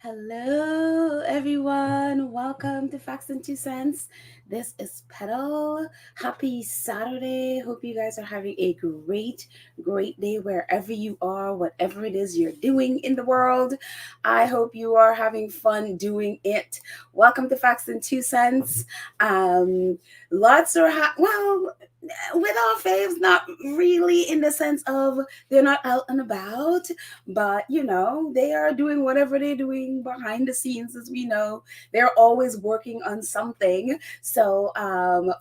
Hello, everyone. Welcome to Facts and Two Cents. This is Petal. Happy Saturday. Hope you guys are having a great day wherever you are, whatever it is you're doing in the world. I hope you are having fun doing it. Welcome to Facts and Two Cents. Lots are, with our faves, not really in the sense of they're not out and about, but they are doing whatever they're doing behind the scenes. As we know, they're always working on something. So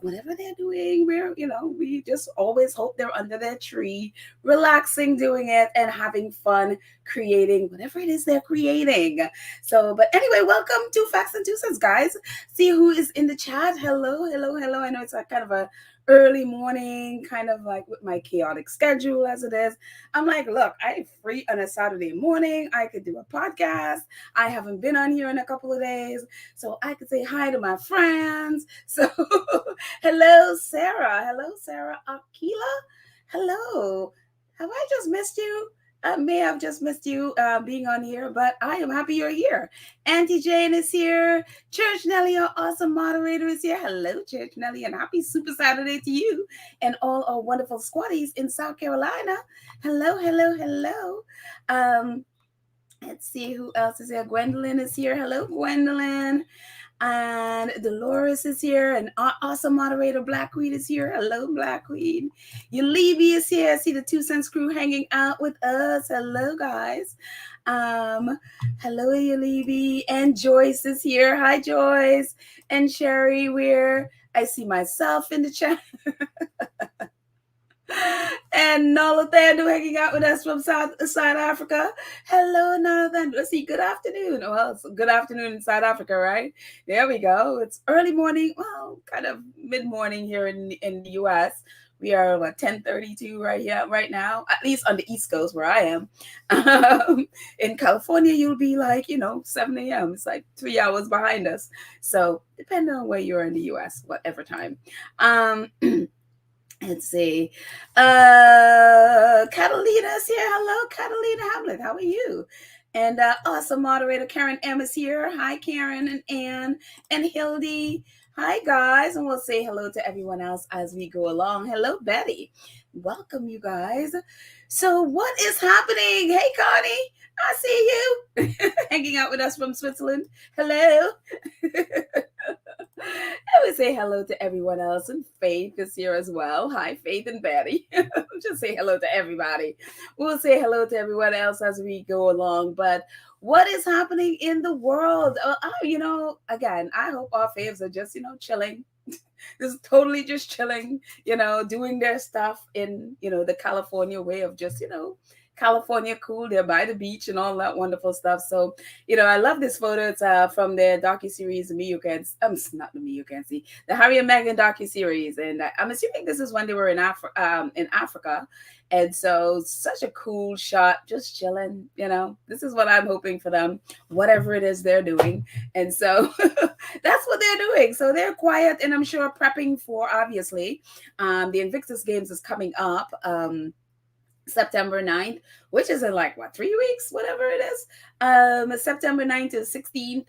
whatever they're doing, we just always hope they're under their tree, relaxing, doing it, and having fun creating whatever it is they're creating. So, but anyway, welcome to Facts and Two Cents, guys. See who is in the chat. Hello. I know it's a kind of a early morning, kind of like with my chaotic schedule as it is. I'm like, look, I'm free on a Saturday morning. I could do a podcast. I haven't been on here in a couple of days, so I could say hi to my friends. So, hello, Sarah. Hello, Sarah Akila. Hello. Have I just missed you? I may have just missed you being on here, but I am happy you're here. Auntie Jane is here. Church Nelly, our awesome moderator, is here. Hello, Church Nelly, and happy Super Saturday to you and all our wonderful squatties in South Carolina. Hello. Um, let's see who else is here. Gwendolyn is here. Hello, Gwendolyn. And Dolores is here, and our awesome moderator Black Queen is here. Hello, Black Queen. Yulibi is here. I see the Two Cents crew hanging out with us. Hello, guys. Hello, Yulibi. And Joyce is here. Hi, Joyce. And Sherry, I see myself in the chat. And Nolothandu hanging out with us from South Africa. Hello, Nolothandu. See, good afternoon. Well, it's good afternoon in South Africa, right? There we go. It's early morning. Well, kind of mid morning here in the U.S. We are 10:32 right now, at least on the East Coast where I am. In California, you'll be 7 a.m. It's like 3 hours behind us. So depending on where you're in the U.S., whatever time. Let's see. Catalina's here. Hello, Catalina Hamlet. How are you? And awesome moderator Karen M is here. Hi, Karen and Ann and Hildy. Hi, guys. And we'll say hello to everyone else as we go along. Hello, Betty. Welcome, you guys. So, what is happening? Hey, Connie. I see you hanging out with us from Switzerland. Hello. I would say hello to everyone else, and Faith is here as well. Hi, Faith and Betty. Just say hello to everybody. We'll say hello to everyone else as we go along. But what is happening in the world? Again, I hope our faves are just, chilling. Just totally just chilling, doing their stuff in, the California way of just, California cool. They're by the beach and all that wonderful stuff. So, I love this photo. It's from their docuseries, Me You Can, not the Me You Can See, the Harry and Meghan docuseries, and I'm assuming this is when they were in Africa, and so such a cool shot, just chilling. This is what I'm hoping for them, whatever it is they're doing, and so that's what they're doing. So they're quiet, and I'm sure prepping for obviously the Invictus Games is coming up. September 9th, which is in 3 weeks, whatever it is. September 9th to 16th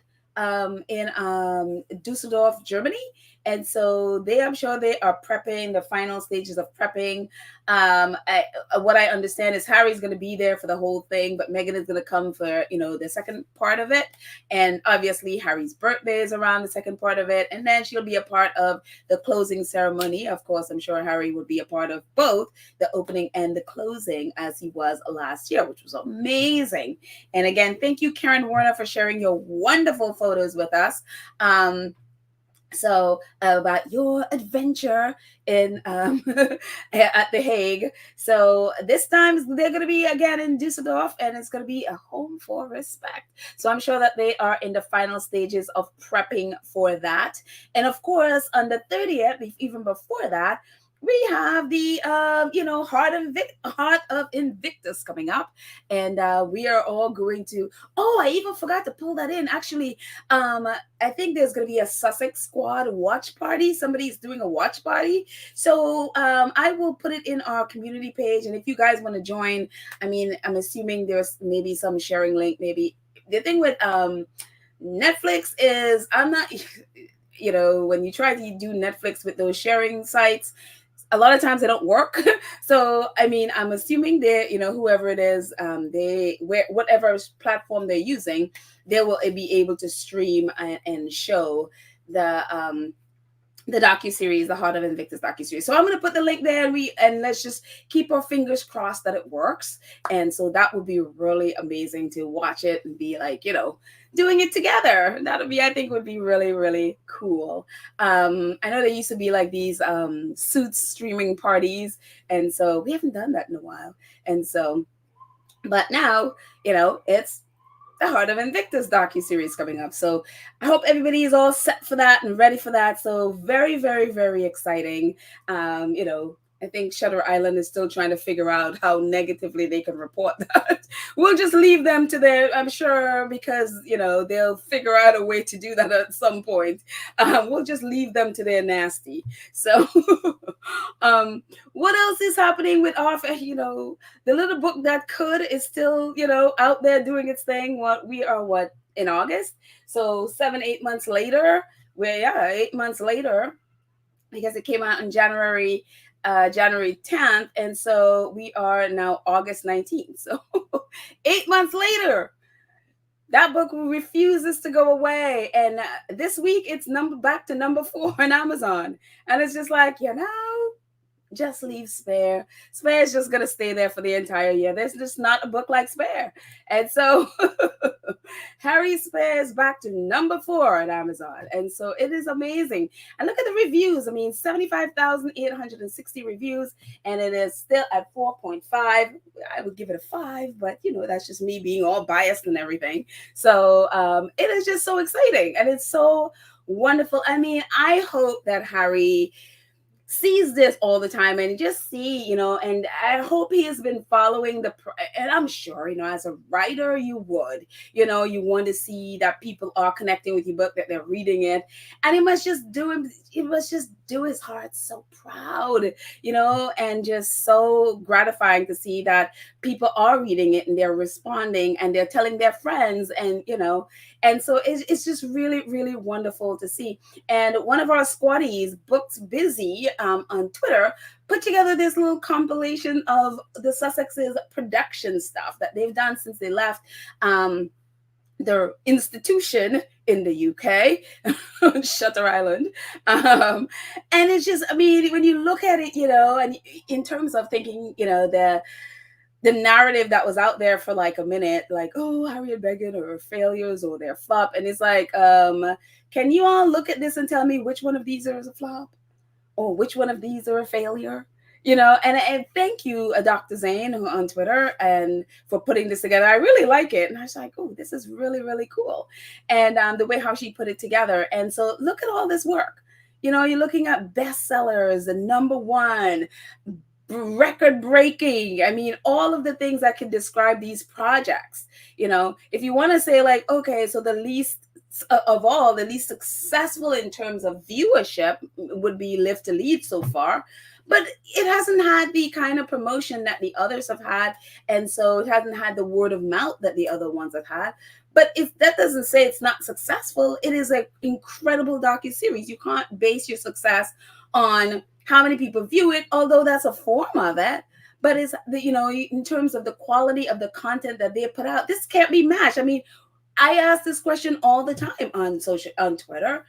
in Dusseldorf, Germany. And so I'm sure they are prepping the final stages of prepping. What I understand is Harry's going to be there for the whole thing, but Meghan is going to come for, the second part of it. And obviously Harry's birthday is around the second part of it. And then she'll be a part of the closing ceremony. Of course, I'm sure Harry will be a part of both the opening and the closing as he was last year, which was amazing. And again, thank you, Karen Warner, for sharing your wonderful photos with us. So about your adventure in at The Hague. So this time they're going to be again in Dusseldorf, and it's going to be a home for respect. So I'm sure that they are in the final stages of prepping for that. And of course, on the 30th, even before that, we have the Heart of Invictus coming up, and we are all going to. Oh, I even forgot to pull that in. Actually, I think there's going to be a Sussex squad watch party. Somebody's doing a watch party, so I will put it in our community page. And if you guys want to join, I'm assuming there's maybe some sharing link, maybe the thing with Netflix is I'm not, when you try to do Netflix with those sharing sites, a lot of times they don't work. So I mean, I'm assuming they, whoever it is, they whatever platform they're using, they will be able to stream and show the docuseries, the Heart of Invictus docuseries. So I'm going to put the link there, and let's just keep our fingers crossed that it works. And so that would be really amazing to watch it and be like, doing it together. That would be, I think, would be really, really cool. I know there used to be like these Suits streaming parties, and so we haven't done that in a while. And so, but now, it's the Heart of Invictus docuseries coming up. So I hope everybody is all set for that and ready for that. So very, very, very exciting. I think Shutter Island is still trying to figure out how negatively they can report that. We'll just leave them to their, I'm sure, because, they'll figure out a way to do that at some point. We'll just leave them to their nasty. So what else is happening with our, the little book that could is still, out there doing its thing. We are in August? So 8 months later, 8 months later, because it came out in January 10th. And so we are now August 19th. So 8 months later, that book refuses to go away. And this week it's back to number 4 on Amazon. And it's just like, just leave Spare. Spare is just going to stay there for the entire year. There's just not a book like Spare. And so Harry Spare is back to number 4 on Amazon. And so it is amazing. And look at the reviews. I mean, 75,860 reviews, and it is still at 4.5. I would give it a 5, but that's just me being all biased and everything. So it is just so exciting, and it's so wonderful. I mean, I hope that Harry sees this all the time and just and I hope he has been following and I'm sure, as a writer, you would, you want to see that people are connecting with your book, that they're reading it, and it must just do his heart so proud, and just so gratifying to see that people are reading it and they're responding and they're telling their friends, and and so it's just really, really wonderful to see. And one of our squaddies, Books Busy, on Twitter, put together this little compilation of the Sussexes production stuff that they've done since they left their institution in the UK, Shutter Island. And it's just, I mean, when you look at it, and in terms of thinking, the narrative that was out there for like a minute, like, oh, Harry and Meghan are failures or they're flop. And it's like, can you all look at this and tell me which one of these is a flop or which one of these are a failure? And thank you, Dr. Zane, on Twitter, and for putting this together. I really like it. And I was like, oh, this is really, really cool. And the way how she put it together. And so look at all this work. You're looking at bestsellers, the number 1, record breaking. I mean, all of the things that can describe these projects. If you want to say like, okay, so the least successful in terms of viewership would be Live to Lead so far, but it hasn't had the kind of promotion that the others have had, and so it hasn't had the word of mouth that the other ones have had. But if that doesn't say it's not successful, it is an incredible docuseries. You can't base your success on how many people view it, although that's a form of it. But it's in terms of the quality of the content that they put out, this can't be matched. I mean, I ask this question all the time on Twitter.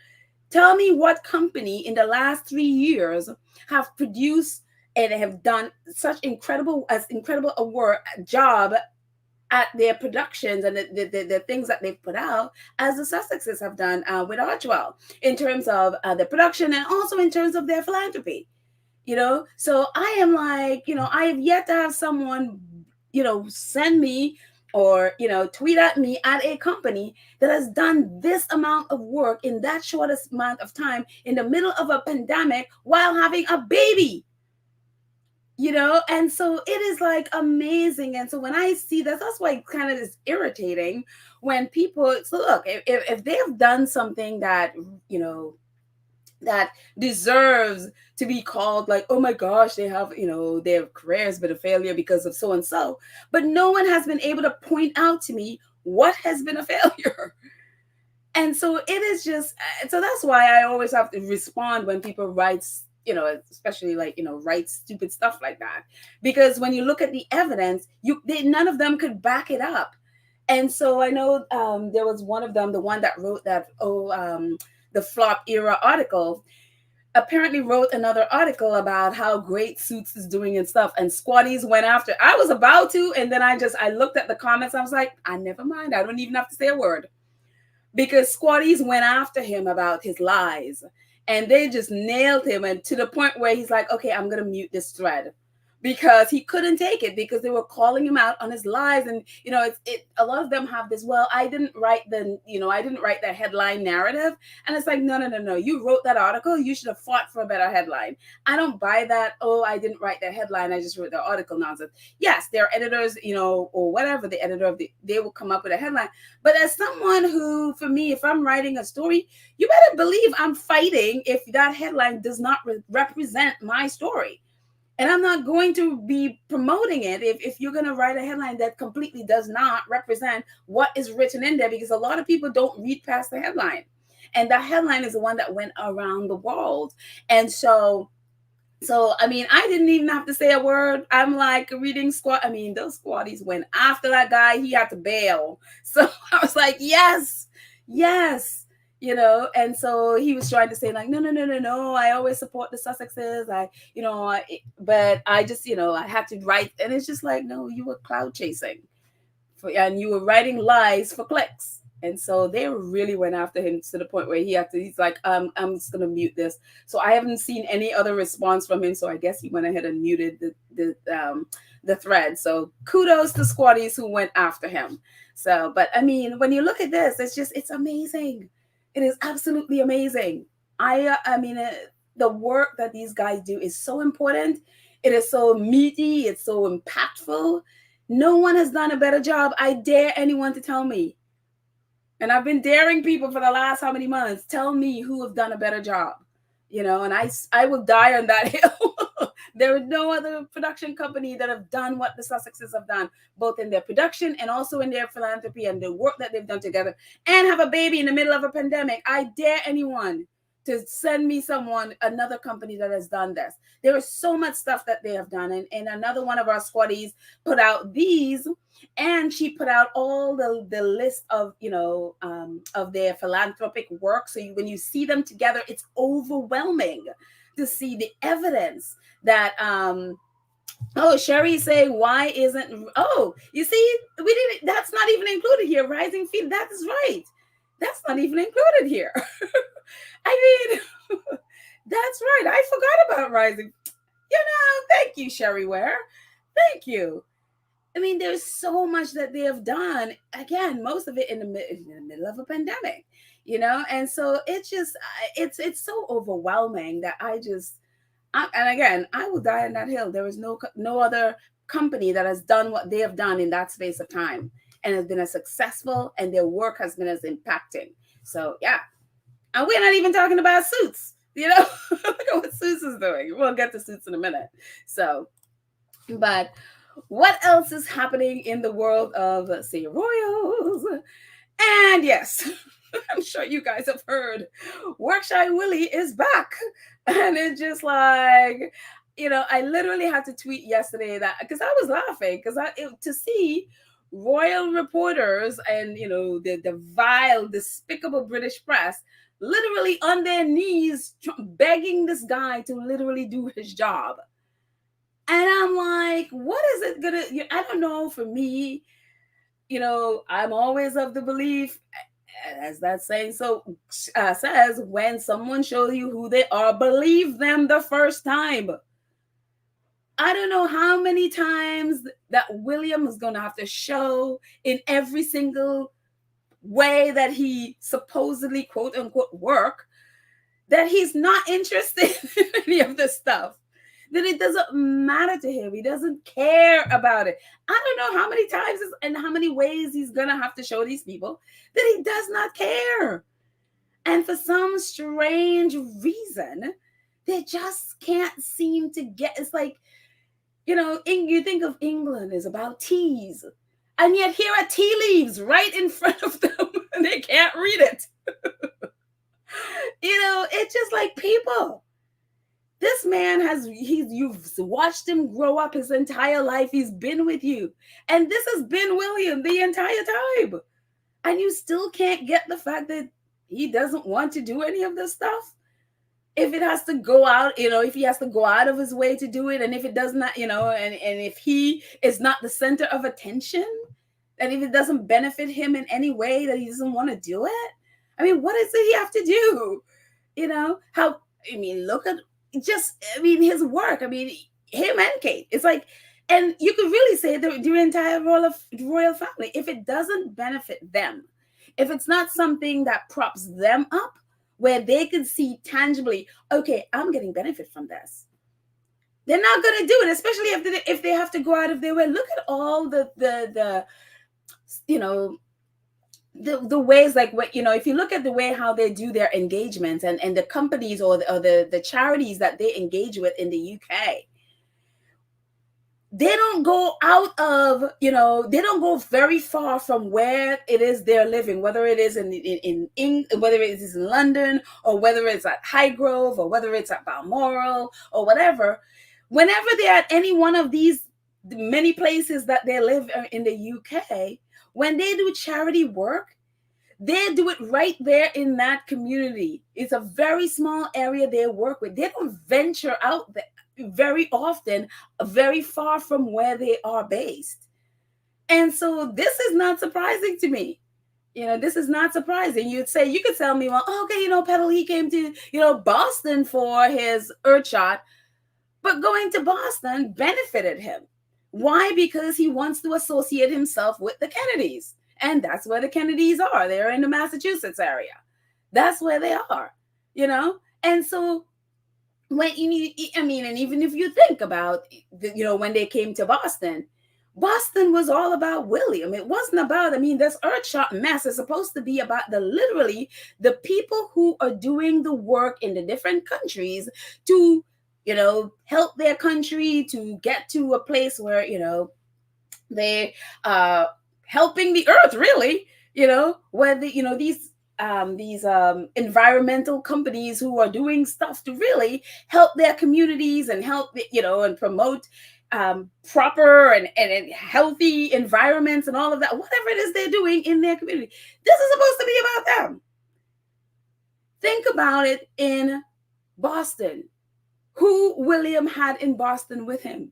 Tell me what company in the last 3 years have produced and have done such incredible a work job at their productions and the things that they've put out as the Sussexes have done with Archwell, in terms of the production and also in terms of their philanthropy. So I am like, I have yet to have someone, send me or, tweet at me at a company that has done this amount of work in that shortest amount of time in the middle of a pandemic while having a baby. And so it is like amazing. And so when I see that, that's why it kind of is irritating when people, so look, if they have done something that, that deserves to be called like, oh my gosh, they have, their career has been a failure because of so and so, but no one has been able to point out to me What has been a failure? And so it is just, so that's why I always have to respond when people write, especially like, write stupid stuff like that. Because when you look at the evidence, none of them could back it up. And so I know there was one of them, the one that wrote that, the flop era article, apparently wrote another article about how great Suits is doing and stuff. And squatties went after. I was about to, and then I looked at the comments. I was like, never mind. I don't even have to say a word, because squatties went after him about his lies, and they just nailed him, and to the point where he's like, okay, I'm gonna mute this thread, because he couldn't take it, because they were calling him out on his lies. And a lot of them have this, well, I didn't write the headline narrative. And it's like, no, you wrote that article, you should have fought for a better headline. I don't buy that, oh, I didn't write that headline, I just wrote the article nonsense. Yes, there are editors, or whatever, the editor of they will come up with a headline. But as someone who, for me, if I'm writing a story, you better believe I'm fighting if that headline does not represent my story. And I'm not going to be promoting it if you're going to write a headline that completely does not represent what is written in there, because a lot of people don't read past the headline. And the headline is the one that went around the world. And so I mean, I didn't even have to say a word. I'm like reading those squatties went after that guy. He had to bail. So I was like, yes. And so he was trying to say like, no, I always support the Sussexes. But I just, I had to write. And it's just like, no, you were cloud chasing and you were writing lies for clicks. And so they really went after him to the point where he's like, I'm just going to mute this. So I haven't seen any other response from him. So I guess he went ahead and muted the thread. So kudos to squatties who went after him. So, but I mean, when you look at this, it's amazing. It is absolutely amazing. The work that these guys do is so important. It is so meaty. It's so impactful. No one has done a better job. I dare anyone to tell me. And I've been daring people for the last how many months. Tell me who have done a better job. And I will die on that hill. There is no other production company that have done what the Sussexes have done, both in their production and also in their philanthropy and the work that they've done together, and have a baby in the middle of a pandemic. I dare anyone to send me another company that has done this. There is so much stuff that they have done. And another one of our squatties put out these, and she put out all the list of, of their philanthropic work. So when you see them together, it's overwhelming to see the evidence that, Sherry's saying, why isn't, you see, we didn't, that's not even included here. Rising Feet, that is right. That's not even included here. I mean, that's right. I forgot about Rising. Thank you, Sherry Ware. Thank you. I mean, there's so much that they have done. Again, most of it in the middle of a pandemic, and so it's just, it's so overwhelming that and again, I will die on that hill. There is no other company that has done what they have done in that space of time and has been as successful, and their work has been as impacting. So yeah. And we're not even talking about Suits, look at what Suits is doing. We'll get to Suits in a minute. So, but what else is happening in the world of, say, royals? And yes, I'm sure you guys have heard, Workshire Willie is back. And it's just like, I literally had to tweet yesterday that, because I was laughing, because to see royal reporters and, the vile, despicable British press literally on their knees begging this guy to literally do his job. And I'm like, what is it gonna, I don't know, for me, I'm always of the belief, as that saying says, when someone shows you who they are, believe them the first time. I don't know how many times that William is going to have to show in every single way that he supposedly, quote unquote, work, that he's not interested in any of this stuff, that it doesn't matter to him. He doesn't care about it. I don't know how many times and how many ways he's going to have to show these people that he does not care. And for some strange reason, they just can't seem to get, it's like, you think of England is about teas. And yet here are tea leaves right in front of them and they can't read it. It's just like, people, this man you've watched him grow up his entire life. He's been with you. And this has been William the entire time. And you still can't get the fact that he doesn't want to do any of this stuff. If it has to go out, if he has to go out of his way to do it, and if it does not, and if he is not the center of attention, and if it doesn't benefit him in any way, that he doesn't want to do it. I mean, what does he have to do? Look at his work. Him and Kate. It's like, and you could really say the entire royal family, if it doesn't benefit them, if it's not something that props them up, where they can see tangibly, okay, I'm getting benefit from this, they're not going to do it, especially if they have to go out of their way. Look at all the ways, like, what, if you look at the way how they do their engagements, and the companies or the charities that they engage with in the UK, they don't go out of, they don't go very far from where it is they're living, whether it is in whether it is in London, or whether it's at Highgrove, or whether it's at Balmoral, or whatever. Whenever they're at any one of these many places that they live in the UK, when they do charity work, they do it right there in that community. It's a very small area they work with. They don't venture out there very often, very far from where they are based. And so this is not surprising to me. This is not surprising. You could tell me, well, okay, Petal, he came to, Boston for his Earthshot, but going to Boston benefited him. Why? Because he wants to associate himself with the Kennedys. And that's where the Kennedys are. They're in the Massachusetts area. That's where they are, And so when and even if you think about, when they came to Boston was all about William. It wasn't about, this Earthshot mess is supposed to be about literally the people who are doing the work in the different countries to, help their country to get to a place where, they helping the earth, really, where these environmental companies who are doing stuff to really help their communities and help, and promote proper and healthy environments and all of that, whatever it is they're doing in their community. This is supposed to be about them. Think about it in Boston. Who William had in Boston with him?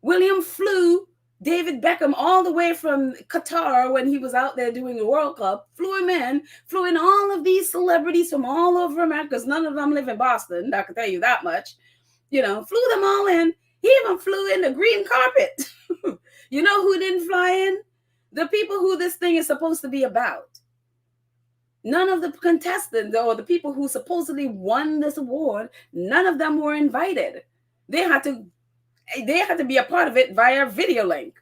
William flew David Beckham all the way from Qatar when he was out there doing the World Cup, flew in all of these celebrities from all over America, because none of them live in Boston, I can tell you that much. Flew them all in. He even flew in the green carpet. You know who didn't fly in? The people who this thing is supposed to be about. None of the contestants or the people who supposedly won this award, none of them were invited. They had to be a part of it via video link.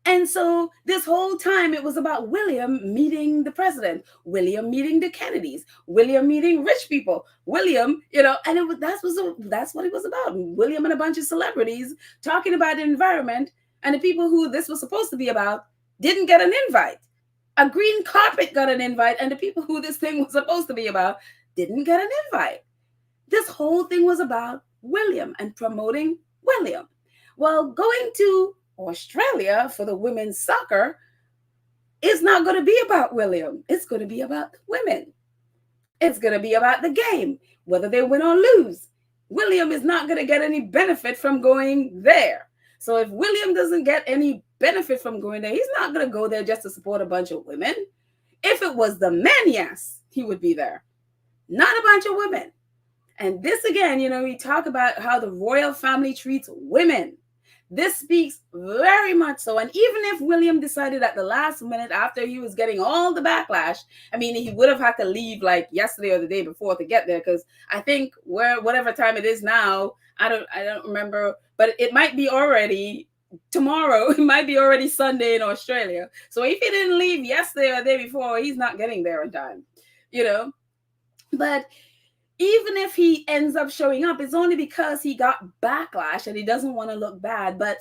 And so this whole time it was about William meeting the president, William meeting the Kennedys, William meeting rich people, William, and that's what it was about. William and a bunch of celebrities talking about the environment, and the people who this was supposed to be about didn't get an invite. A green carpet got an invite, and the people who this thing was supposed to be about didn't get an invite. This whole thing was about William and promoting William. Well, going to Australia for the women's soccer is not going to be about William. It's going to be about the women. It's going to be about the game, whether they win or lose. William is not going to get any benefit from going there. So if William doesn't get any benefit from going there, he's not going to go there just to support a bunch of women. If it was the men, yes, he would be there. Not a bunch of women. And this again, we talk about how the royal family treats women. This speaks very much so. And even if William decided at the last minute, after he was getting all the backlash, he would have had to leave like yesterday or the day before to get there. Because I think whatever time it is now, I don't remember, but it might be already tomorrow. It might be already Sunday in Australia. So if he didn't leave yesterday or the day before, he's not getting there in time, But even if he ends up showing up, it's only because he got backlash and he doesn't want to look bad. But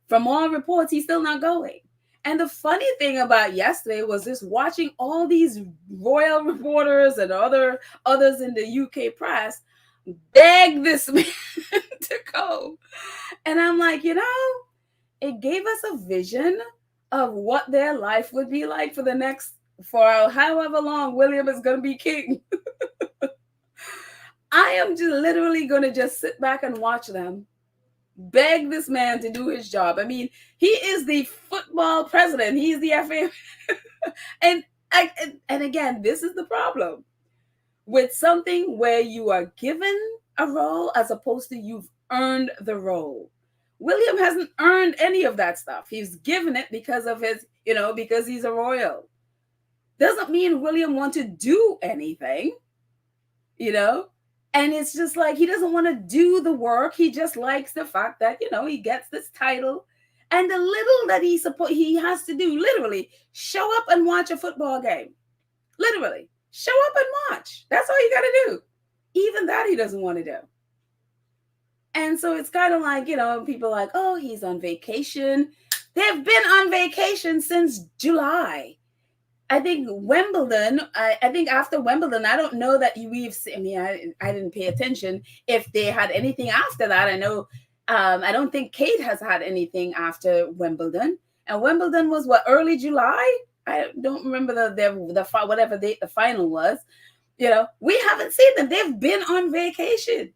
from all reports, he's still not going. And the funny thing about yesterday was just watching all these royal reporters and others in the UK press beg this man to go. And I'm like, it gave us a vision of what their life would be like for however long William is going to be king. I am just literally going to just sit back and watch them beg this man to do his job. I mean, he is the football president. He's the FA. and and again, this is the problem with something where you are given a role as opposed to you've earned the role. William hasn't earned any of that stuff. He's given it because of his, because he's a royal. Doesn't mean William wants to do anything, And it's just like he doesn't want to do the work. He just likes the fact that, he gets this title. And the little that he has to do, literally, show up and watch a football game. Literally, show up and watch. That's all you got to do. Even that he doesn't want to do. And so it's kind of like, people are like, oh, he's on vacation. They've been on vacation since July. I think Wimbledon, I think after Wimbledon, I don't know that we've seen, I didn't pay attention if they had anything after that. I know, I don't think Kate has had anything after Wimbledon. And Wimbledon was early July? I don't remember the whatever date the final was. We haven't seen them. They've been on vacation.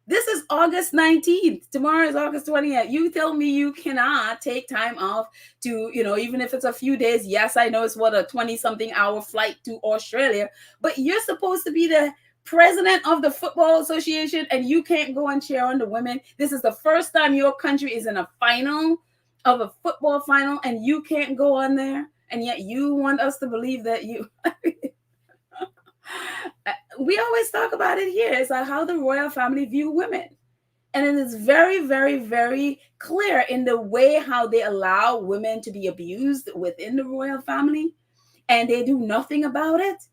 This is August 19th. Tomorrow is August 20th. You tell me you cannot take time off to, even if it's a few days. Yes, I know it's a 20-something hour flight to Australia, but you're supposed to be the president of the Football Association and you can't go and cheer on the women. This is the first time your country is in a final of a football final and you can't go on there. And yet you want us to believe that you... We always talk about it here. It's like how the royal family view women. And it is very, very, very clear in the way how they allow women to be abused within the royal family. And they do nothing about it.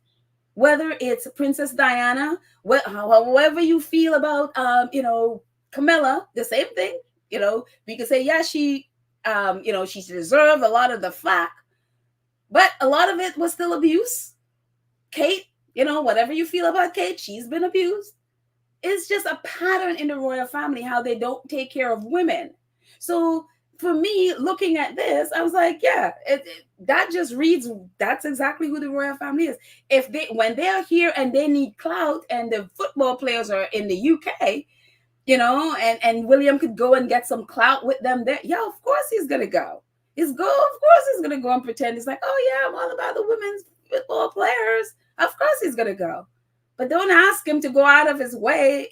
Whether it's Princess Diana, however you feel about, Camilla, the same thing. We could say, yeah, she deserved a lot of the flack. But a lot of it was still abuse. Kate, whatever you feel about Kate, she's been abused. It's just a pattern in the royal family, how they don't take care of women. So for me, looking at this, I was like, yeah, that just reads, that's exactly who the royal family is. When they're here and they need clout and the football players are in the UK, and William could go and get some clout with them there. Yeah, of course he's going to go. Of course he's going to go and pretend. He's like, oh yeah, I'm all about the women's football players. Of course he's going to go. But don't ask him to go out of his way,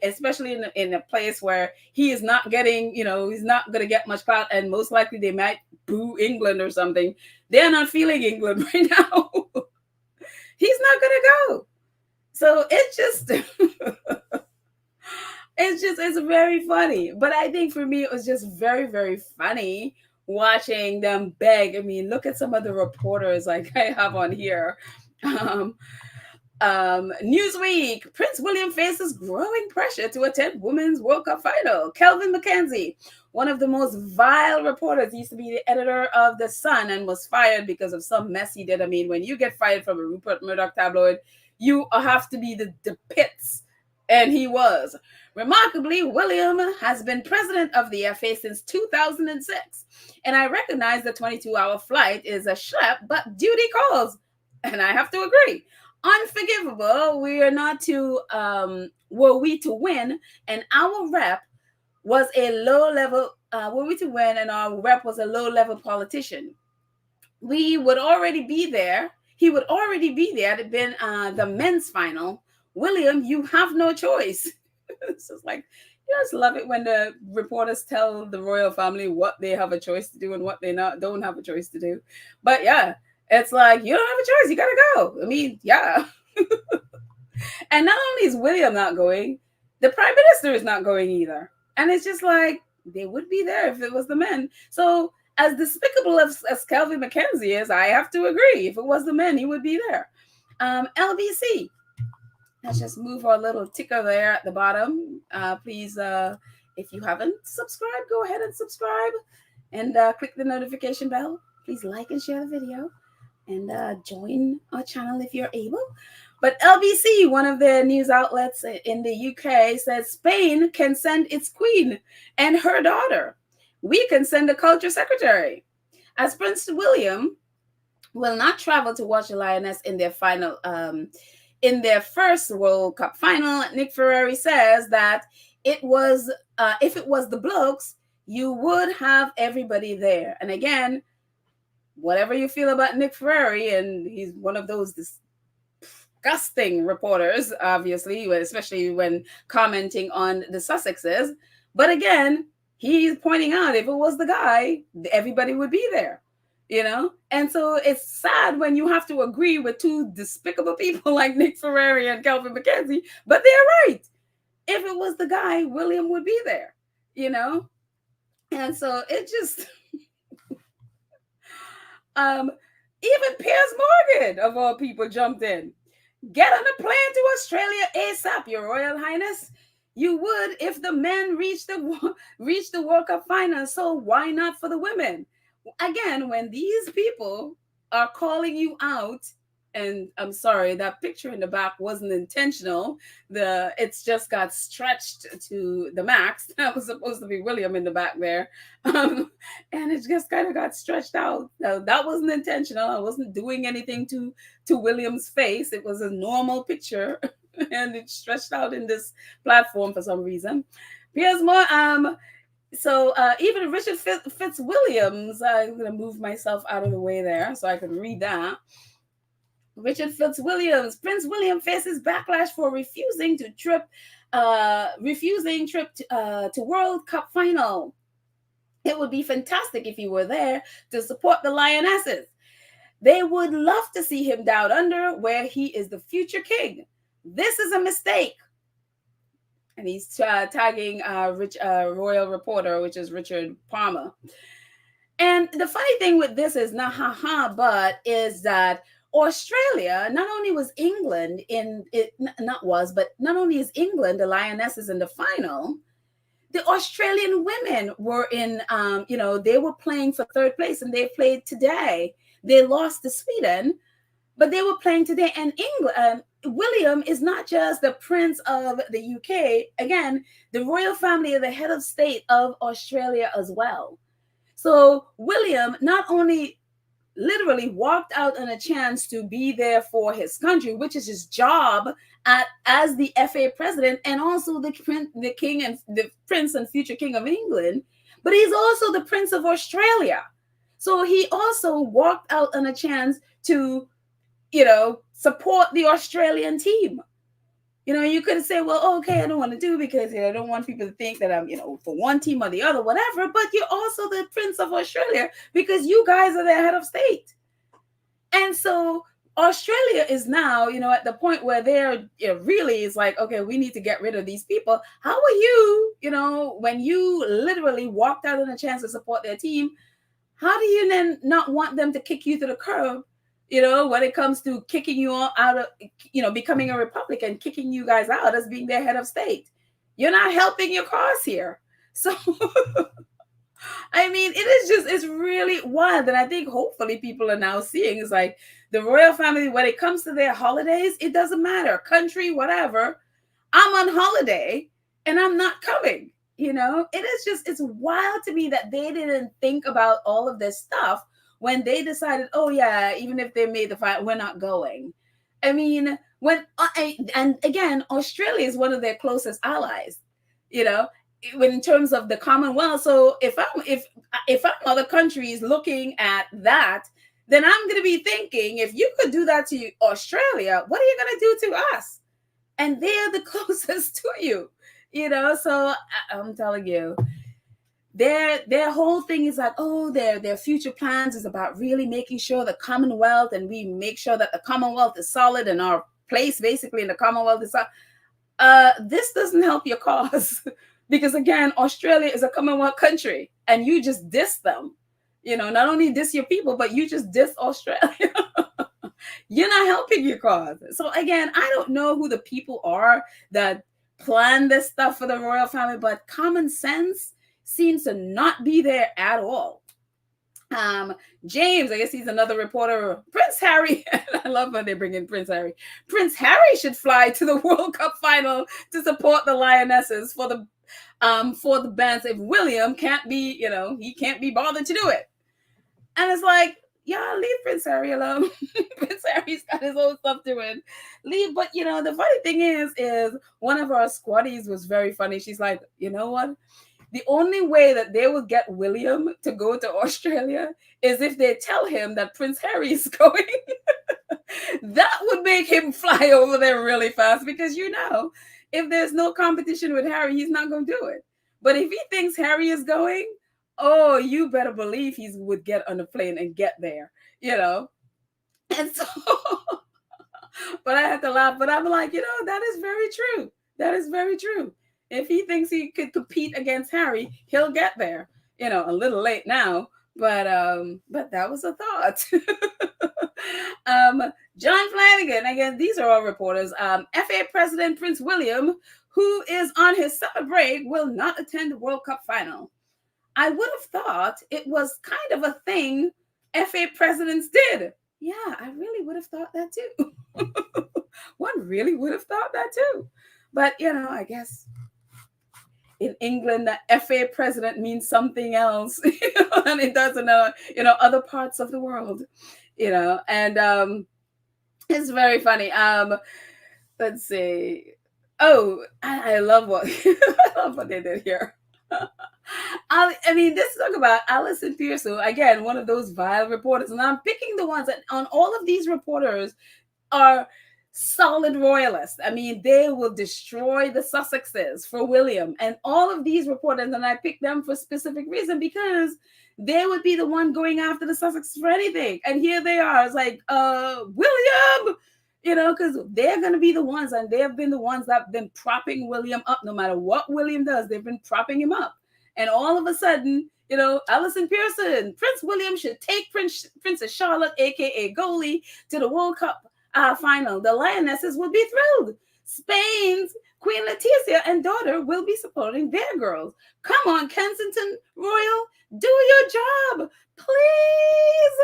especially in a place where he is not getting, he's not going to get much clout. And most likely they might boo England or something. They're not feeling England right now. He's not going to go. So it's very funny. But I think for me, it was just very, very funny watching them beg. I mean, look at some of the reporters like I have on here. Newsweek, Prince William faces growing pressure to attend Women's World Cup final. Kelvin McKenzie, one of the most vile reporters, used to be the editor of The Sun and was fired because of some mess he did. I mean, when you get fired from a Rupert Murdoch tabloid, you have to be the pits. And he was. Remarkably, William has been president of the FA since 2006. And I recognize the 22-hour flight is a schlep, but duty calls. And I have to agree. Unforgivable. We are not to, were we to win, and our rep was a low-level, were we to win, and our rep was a low-level politician. We would already be there. He would already be there. It had been the men's final. William, you have no choice. It's just like, you just love it when the reporters tell the royal family what they have a choice to do and what they don't have a choice to do. But yeah, it's like, you don't have a choice. You got to go. I mean, yeah. And not only is William not going, the prime minister is not going either. And it's just like, they would be there if it was the men. So as despicable as Kelvin McKenzie is, I have to agree. If it was the men, he would be there. LBC. Let's just move our little ticker there at the bottom. Please, if you haven't subscribed, go ahead and subscribe. and click the notification bell. Please like and share the video, and join our channel if you're able. But LBC, one of the news outlets in the UK, says Spain can send its queen and her daughter. We can send a culture secretary. As Prince William will not travel to watch the Lioness in their final, in their first World Cup final, Nick Ferrari says that it was, if it was the blokes, you would have everybody there. And again, whatever you feel about Nick Ferrari, and he's one of those disgusting reporters, obviously, especially when commenting on the Sussexes. But again, he's pointing out if it was the guy, everybody would be there, you know? And so it's sad when you have to agree with two despicable people like Nick Ferrari and Kelvin McKenzie, but they're right. If it was the guy, William would be there, you know? And so it just... even Piers Morgan, of all people, jumped in. Get on a plane to Australia ASAP, Your Royal Highness. You would if the men reach the World Cup final, so why not for the women? Again, when these people are calling you out, and I'm sorry, that picture in the back wasn't intentional. It's just got stretched to the max. That was supposed to be William in the back there. And it just kind of got stretched out. Now, that wasn't intentional. I wasn't doing anything to William's face. It was a normal picture. And it stretched out in this platform for some reason. Here's more. So even Richard Fitzwilliams, I'm going to move myself out of the way there so I can read that. Richard Fitzwilliams, Prince William faces backlash for refusing trip to World Cup final. It would be fantastic if he were there to support the Lionesses. They would love to see him down under where he is the future king. This is a mistake. And he's tagging royal reporter, which is Richard Palmer. And the funny thing with this is not but is that Australia, not only was England not only is England the Lionesses in the final, the Australian women were in, they were playing for third place, and they played today. They lost to Sweden, but they were playing today. And England, William is not just the Prince of the UK. Again, the royal family are the head of state of Australia as well. So William not only literally walked out on a chance to be there for his country, which is his job as the FA president, and also the king and the prince and future king of England, but he's also the Prince of Australia. So he also walked out on a chance to, support the Australian team. You could say, well, okay, I don't want to do because I don't want people to think that I'm, for one team or the other, whatever. But you're also the Prince of Australia because you guys are the head of state. And so Australia is now, at the point where really is like, okay, we need to get rid of these people. How are you, when you literally walked out on a chance to support their team, how do you then not want them to kick you to the curb? When it comes to kicking you out of, becoming a Republican, kicking you guys out as being their head of state. You're not helping your cause here. So, I mean, it's really wild. And I think hopefully people are now seeing is like the royal family, when it comes to their holidays, it doesn't matter. Country, whatever. I'm on holiday and I'm not coming. It's wild to me that they didn't think about all of this stuff when they decided, oh yeah, even if they made the fight, we're not going. I mean, and again, Australia is one of their closest allies, when in terms of the Commonwealth. So if I'm other countries looking at that, then I'm going to be thinking, if you could do that to Australia, what are you going to do to us? And they're the closest to you, So I'm telling you. Their whole thing is like, oh, their future plans is about really making sure the Commonwealth, and we make sure that the Commonwealth is solid and our place basically in the Commonwealth is solid. This doesn't help your cause because again, Australia is a Commonwealth country and you just diss them. Not only diss your people, but you just diss Australia. You're not helping your cause. So again, I don't know who the people are that plan this stuff for the royal family, but common sense seems to not be there at all. James, I guess he's another reporter. Prince Harry, I love when they bring in Prince Harry. Prince Harry should fly to the World Cup final to support the Lionesses for the bands if William can't be, he can't be bothered to do it. And it's like, yeah, leave Prince Harry alone. Prince Harry's got his own stuff doing. Leave, but the funny thing is one of our squaddies was very funny. She's like, you know what? The only way that they would get William to go to Australia is if they tell him that Prince Harry is going. That would make him fly over there really fast because, if there's no competition with Harry, he's not going to do it. But if he thinks Harry is going, oh, you better believe he would get on the plane and get there, And so, but I had to laugh. But I'm like, that is very true. That is very true. If he thinks he could compete against Harry, he'll get there. A little late now, but that was a thought. John Flanagan, again, these are all reporters. FA President Prince William, who is on his summer break, will not attend the World Cup final. I would have thought it was kind of a thing FA presidents did. Yeah, I really would have thought that too. One really would have thought that too. But, I guess in England, the FA president means something else, and it does in other parts of the world, and it's very funny. Let's see. Oh, I love what I love what they did here. This talk about Alison Pearson, again, one of those vile reporters, and I'm picking the ones that on all of these reporters are solid royalists. They will destroy the Sussexes for William, and all of these reporters, and I picked them for specific reason because they would be the one going after the Sussexes for anything. And here they are. It's like, William, because they're going to be the ones, and they have been the ones that have been propping William up. No matter what William does, they've been propping him up. And all of a sudden, Alison Pearson, Prince William should take Princess Charlotte, aka Goalie, to the World Cup final. The Lionesses will be thrilled. Spain's Queen Letizia and daughter will be supporting their girls. Come on, Kensington Royal, do your job. Please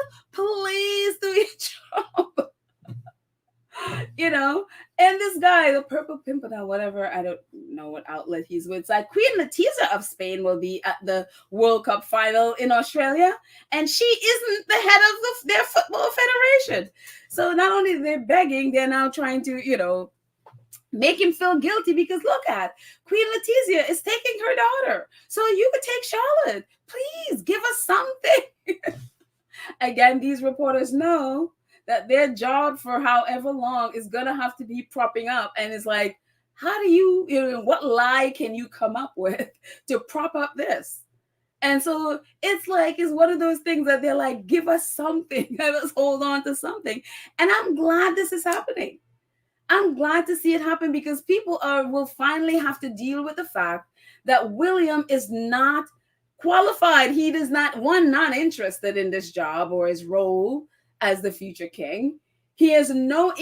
do your job. And this guy, the Purple Pimpernel, whatever, I don't know what outlet he's with. It's like Queen Letizia of Spain will be at the World Cup final in Australia, and she isn't the head of their football federation. So not only they're begging, they're now trying to, make him feel guilty because look at Queen Letizia is taking her daughter. So you could take Charlotte. Please give us something. Again, these reporters know that their job for however long is going to have to be propping up. And it's like, how do you what lie can you come up with to prop up this? And so it's one of those things that they're like, give us something. Let us hold on to something. And I'm glad this is happening. I'm glad to see it happen because people will finally have to deal with the fact that William is not qualified. He is not interested in this job or his role as the future king. He's no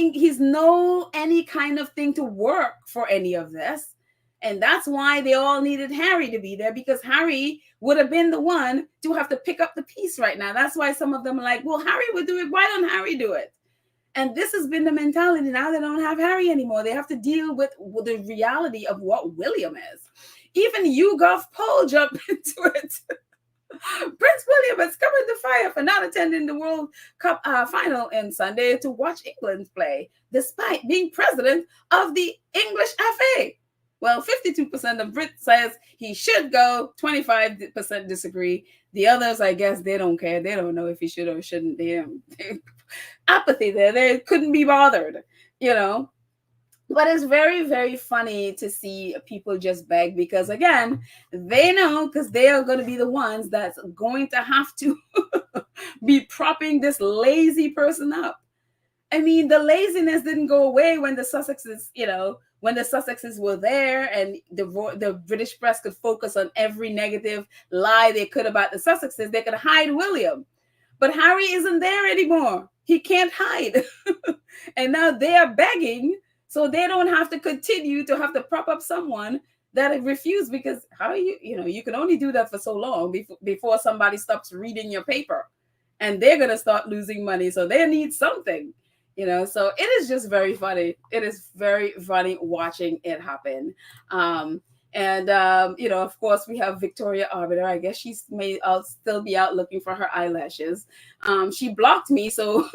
any kind of thing to work for any of this. And that's why they all needed Harry to be there, because Harry would have been the one to have to pick up the piece right now. That's why some of them are like, well, Harry would do it. Why don't Harry do it? And this has been the mentality. Now they don't have Harry anymore. They have to deal with the reality of what William is. Even YouGov poll jumped into it. Prince William is coming to fire for not attending the World Cup final on Sunday to watch England play, despite being president of the English FA. Well, 52% of Brits says he should go, 25% disagree. The others, I guess, they don't care. They don't know if he should or shouldn't. They apathy there. They couldn't be bothered, But it's very, very funny to see people just beg because, again, they know because they are going to be the ones that's going to have to be propping this lazy person up. The laziness didn't go away when the Sussexes, when the Sussexes were there and the British press could focus on every negative lie they could about the Sussexes. They could hide William. But Harry isn't there anymore. He can't hide. And now they are begging so they don't have to continue to have to prop up someone that it refused, because how you can only do that for so long before somebody stops reading your paper, and they're going to start losing money. So they need something, so it is just very funny. It is very funny watching it happen. And of course, we have Victoria Arbiter. I guess she's may still be out looking for her eyelashes. She blocked me, so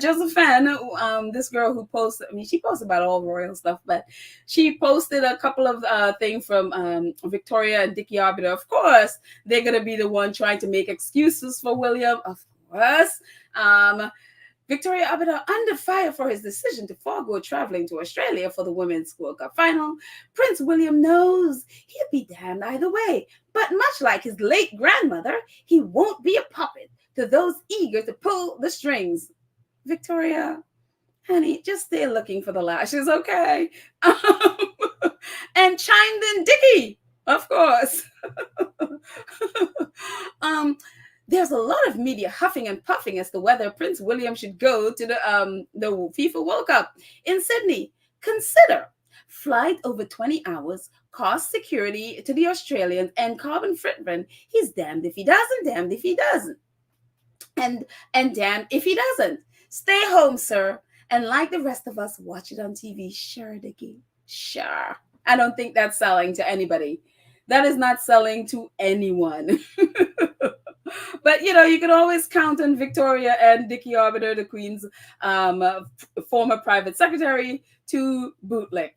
Josephine, this girl who posts, I mean, she posts about all royal stuff, but she posted a couple of things from Victoria and Dickie Arbiter. Of course, they're gonna be the one trying to make excuses for William. Of course. Victoria Arbiter under fire for his decision to forego traveling to Australia for the Women's World Cup final. Prince William knows he'll be damned either way, but much like his late grandmother, he won't be a puppet to those eager to pull the strings. Victoria, honey, just stay looking for the lashes, okay? And chimed in Dickie, of course. There's a lot of media huffing and puffing as to whether Prince William should go to the FIFA World Cup in Sydney. Consider flight over 20 hours, cost security to the Australians, and carbon footprint. He's damned if he doesn't, damned if he doesn't. And damned if he doesn't. Stay home, sir. And like the rest of us, watch it on TV. Sure, Dickie. Sure. I don't think that's selling to anybody. That is not selling to anyone. But, you can always count on Victoria and Dickie Arbiter, the Queen's former private secretary, to bootleg.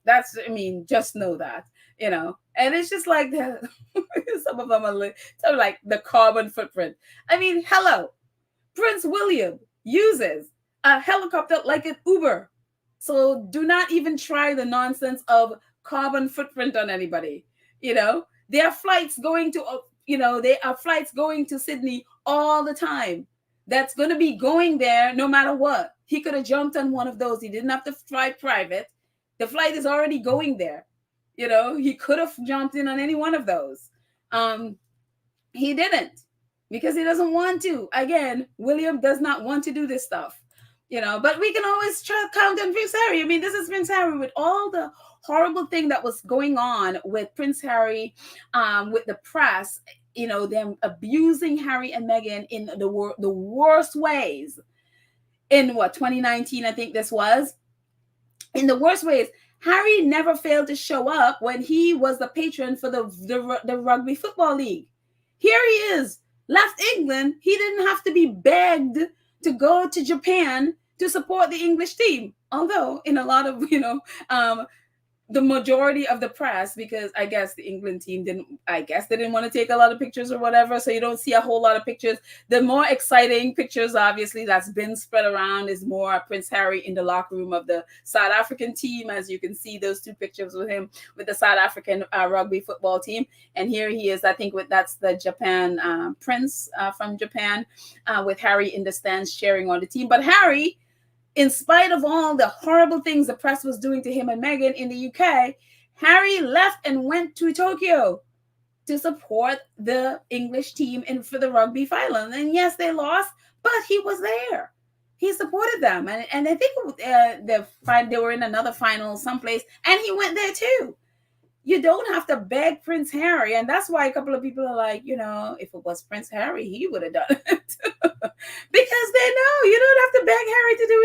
Just know that, And it's just like some of them are like the carbon footprint. Hello. Prince William uses a helicopter like an Uber. So do not even try the nonsense of carbon footprint on anybody. There are flights going to Sydney all the time. That's going to be going there no matter what. He could have jumped on one of those. He didn't have to fly private. The flight is already going there. He could have jumped in on any one of those. He didn't, because he doesn't want to. Again, William does not want to do this stuff. But we can always count on Prince Harry. This is Prince Harry with all the horrible thing that was going on with Prince Harry, with the press, them abusing Harry and Meghan in the worst ways. In 2019, I think this was. In the worst ways. Harry never failed to show up when he was the patron for the Rugby Football League. Here he is, left England. He didn't have to be begged to go to Japan to support the English team. Although in a lot of, the majority of the press, because I guess the England team they didn't want to take a lot of pictures or whatever. So you don't see a whole lot of pictures. The more exciting pictures, obviously, that's been spread around is more Prince Harry in the locker room of the South African team. As you can see, those two pictures with him with the South African rugby football team. And here he is, I think that's the Japan Prince from Japan with Harry in the stands cheering on the team. But Harry, in spite of all the horrible things the press was doing to him and Meghan in the UK, Harry left and went to Tokyo to support the English team for the rugby final. And yes, they lost, but he was there. He supported them. And I think they were in another final someplace, and he went there too. You don't have to beg Prince Harry. And that's why a couple of people are like, if it was Prince Harry, he would have done it. Because they know you don't have to beg Harry to do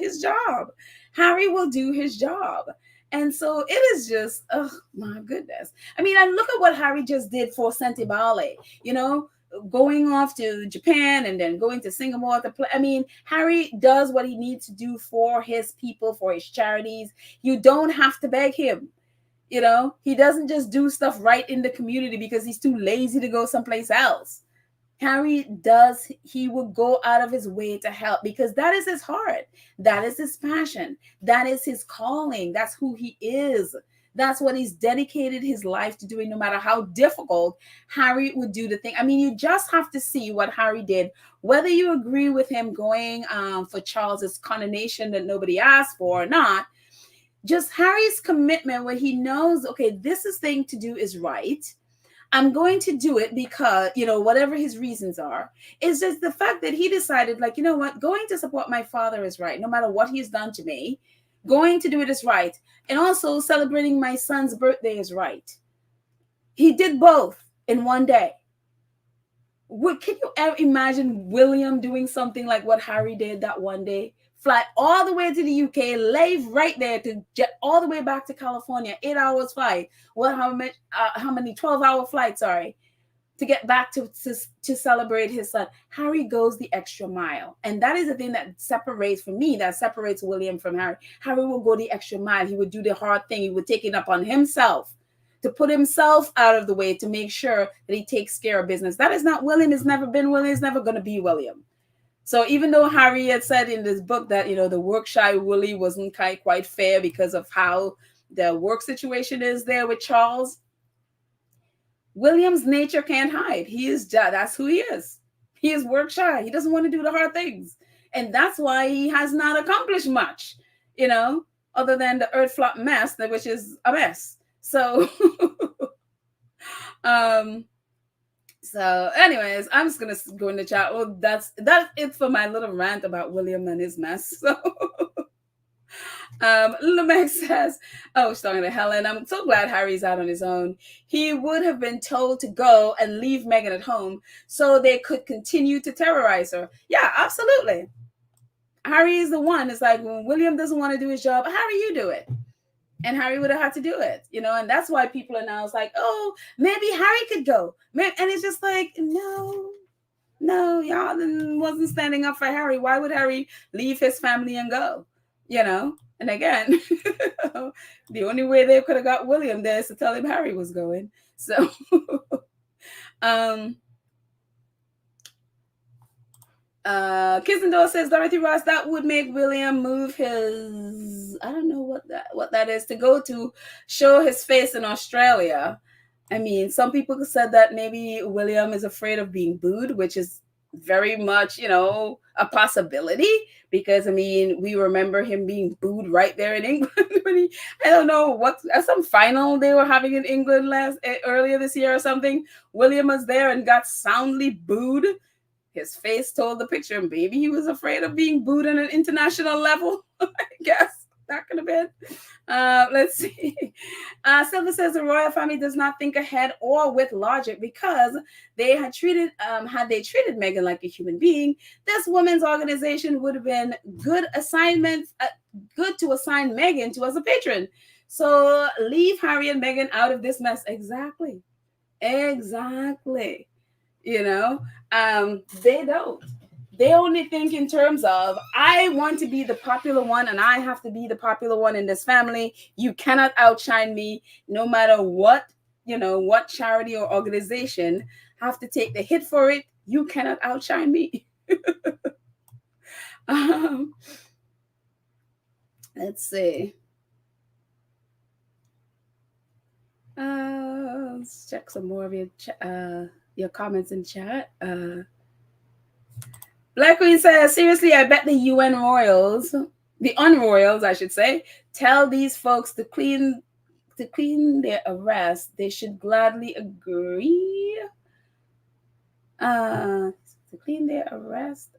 his job. Harry will do his job. And so it is just, oh my goodness. I look at what Harry just did for Sentebale, going off to Japan and then going to Singapore to play. Harry does what he needs to do for his people, for his charities. You don't have to beg him. He doesn't just do stuff right in the community because he's too lazy to go someplace else. Harry he will go out of his way to help because that is his heart. That is his passion. That is his calling. That's who he is. That's what he's dedicated his life to doing, no matter how difficult. Harry would do the thing. You just have to see what Harry did, whether you agree with him going for Charles's coronation that nobody asked for or not. Just Harry's commitment where he knows, okay, this thing to do is right. I'm going to do it because, whatever his reasons are. It's just the fact that he decided, going to support my father is right, no matter what he's done to me. Going to do it is right. And also celebrating my son's birthday is right. He did both in one day. Can you ever imagine William doing something like what Harry did that one day? Fly all the way to the UK, live right there to jet all the way back to California, 8 hours flight. Well, how many 12-hour flights? Sorry, to get back to celebrate his son. Harry goes the extra mile, and that is the thing that separates, for me, that separates William from Harry. Harry will go the extra mile. He would do the hard thing. He would take it upon himself to put himself out of the way to make sure that he takes care of business. That is not William. It's never been William. It's never going to be William. So even though Harry had said in this book that, the work shy Willie wasn't quite fair because of how the work situation is there with Charles, William's nature can't hide. That's who he is. He is work shy. He doesn't want to do the hard things. And that's why he has not accomplished much, other than the earth flop mess, which is a mess. So, so anyways, I'm just going to go in the chat. Well, that's it for my little rant about William and his mess. So, Lumex says, she's talking to Helen. I'm so glad Harry's out on his own. He would have been told to go and leave Meghan at home so they could continue to terrorize her. Yeah, absolutely. Harry is the one. It's like when William doesn't want to do his job, Harry, you do it. And Harry would have had to do it, and that's why people are now, it's like, oh, maybe Harry could go. And it's just like, no, y'all wasn't standing up for Harry. Why would Harry leave his family and go? And again, the only way they could have got William there is to tell him Harry was going. So, Kissendor says, Dorothy Ross, that would make William move his, I don't know what that is, to go to show his face in Australia. I mean, some people said that maybe William is afraid of being booed, which is very much, a possibility, because I mean, we remember him being booed right there in England. I don't know what, some final they were having in England earlier this year or something. William was there and got soundly booed. His face told the picture, and maybe he was afraid of being booed on an international level. I guess that could have been. Let's see. Silver says the royal family does not think ahead or with logic, because they had treated Meghan like a human being, this women's organization would have been good to assign Meghan to as a patron. So leave Harry and Meghan out of this mess. Exactly. They don't. They only think in terms of, I want to be the popular one, and I have to be the popular one in this family. You cannot outshine me, no matter what, what charity or organization have to take the hit for it. You cannot outshine me. Let's see. Let's check some more of your comments in chat. Black Queen says, seriously, I bet the UN royals, the unroyals, I should say, tell these folks to clean their arrest. They should gladly agree. To clean their arrest.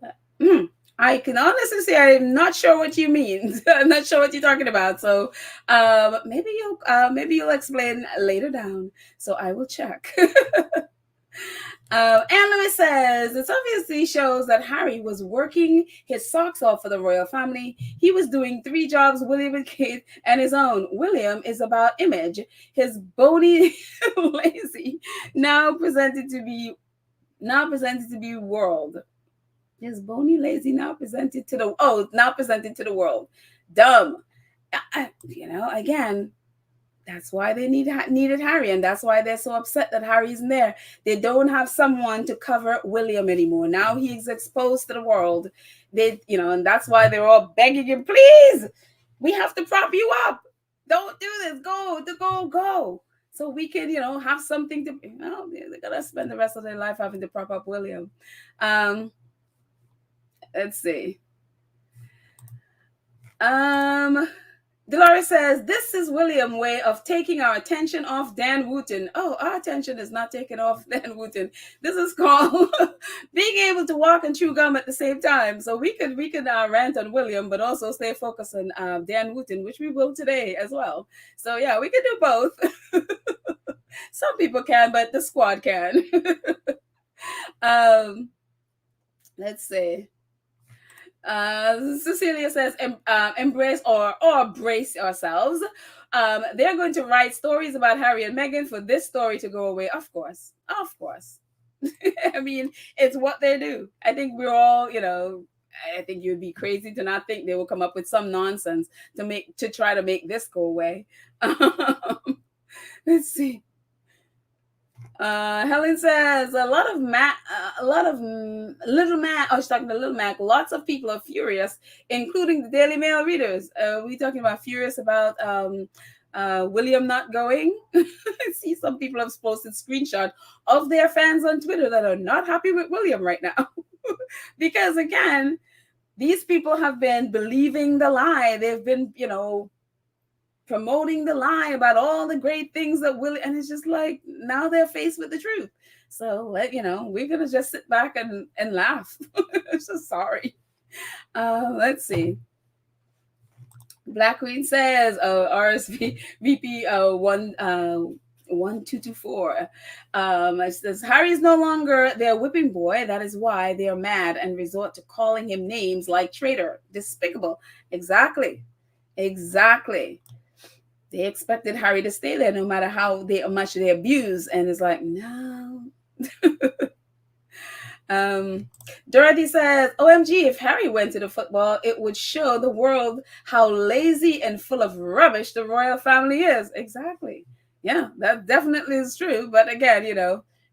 I can honestly say I'm not sure what you mean. I'm not sure what you're talking about. So maybe you'll explain later down. So I will check. Anne Lewis says, this obviously shows that Harry was working his socks off for the royal family. He was doing 3 jobs, William and Kate, and his own. William is about image. His bony, lazy, now presented to be world. His bony, lazy, now presented to the world. Dumb. Again, that's why they needed Harry, and that's why they're so upset that Harry isn't there. They don't have someone to cover William anymore. Now he's exposed to the world. And that's why they're all begging him, please, we have to prop you up. Don't do this. Go. So we can, have something to, they're gonna spend the rest of their life having to prop up William. Let's see. Dolores says, this is William's way of taking our attention off Dan Wooten. Oh, our attention is not taken off Dan Wooten. This is called being able to walk and chew gum at the same time. So we could rant on William, but also stay focused on Dan Wooten, which we will today as well. So yeah, we can do both. Some people can, but the squad can. Let's see. Cecilia says, embrace or brace ourselves. They're going to write stories about Harry and Meghan for this story to go away. Of course. I mean, it's what they do. I think we're all, I think you'd be crazy to not think they will come up with some nonsense to try to make this go away. Let's see. Helen says a lot of Little Mac. Oh, she's talking to Little Mac. Lots of people are furious, including the Daily Mail readers. We talking about furious about William not going. I see some people have posted screenshots of their fans on Twitter that are not happy with William right now, because again, these people have been believing the lie. They've been, promoting the lie about all the great things that Willie, and it's just like now they're faced with the truth. So we're gonna just sit back and laugh. So sorry. Let's see. Black Queen says, RSVP 1224. It says Harry is no longer their whipping boy. That is why they are mad and resort to calling him names like traitor, despicable. Exactly. They expected Harry to stay there no matter how much they abuse, and it's like, no. Dorothy says, OMG, if Harry went to the football, it would show the world how lazy and full of rubbish the royal family is. Exactly. Yeah, that definitely is true. But again,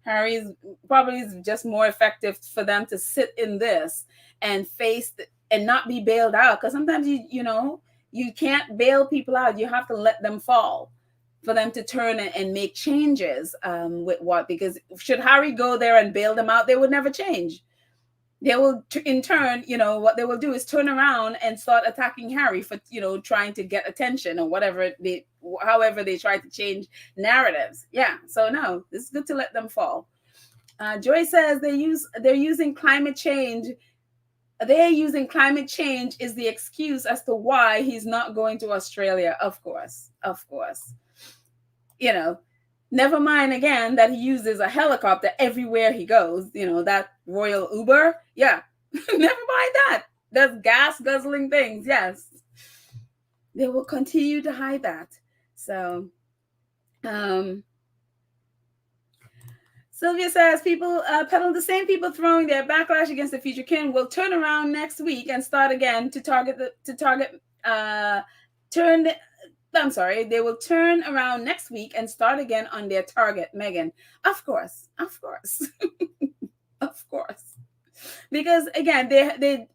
Harry's probably is just more effective for them to sit in this and face and not be bailed out. Because sometimes you can't bail people out. You have to let them fall for them to turn and make changes with what? Because should Harry go there and bail them out, they would never change. They will, in turn, what they will do is turn around and start attacking Harry for, trying to get attention or whatever, however they try to change narratives. Yeah, so no, it's good to let them fall. Joy says they're using climate change. They're using climate change is the excuse as to why he's not going to Australia. Of course. Never mind again that he uses a helicopter everywhere he goes. That royal Uber. Yeah. Never mind that. That's gas guzzling things. Yes. They will continue to hide that. So, Sylvia says the same people throwing their backlash against the future king will turn around next week and start again they will turn around next week and start again on their target, Meghan. Of course. Of course. Because again, they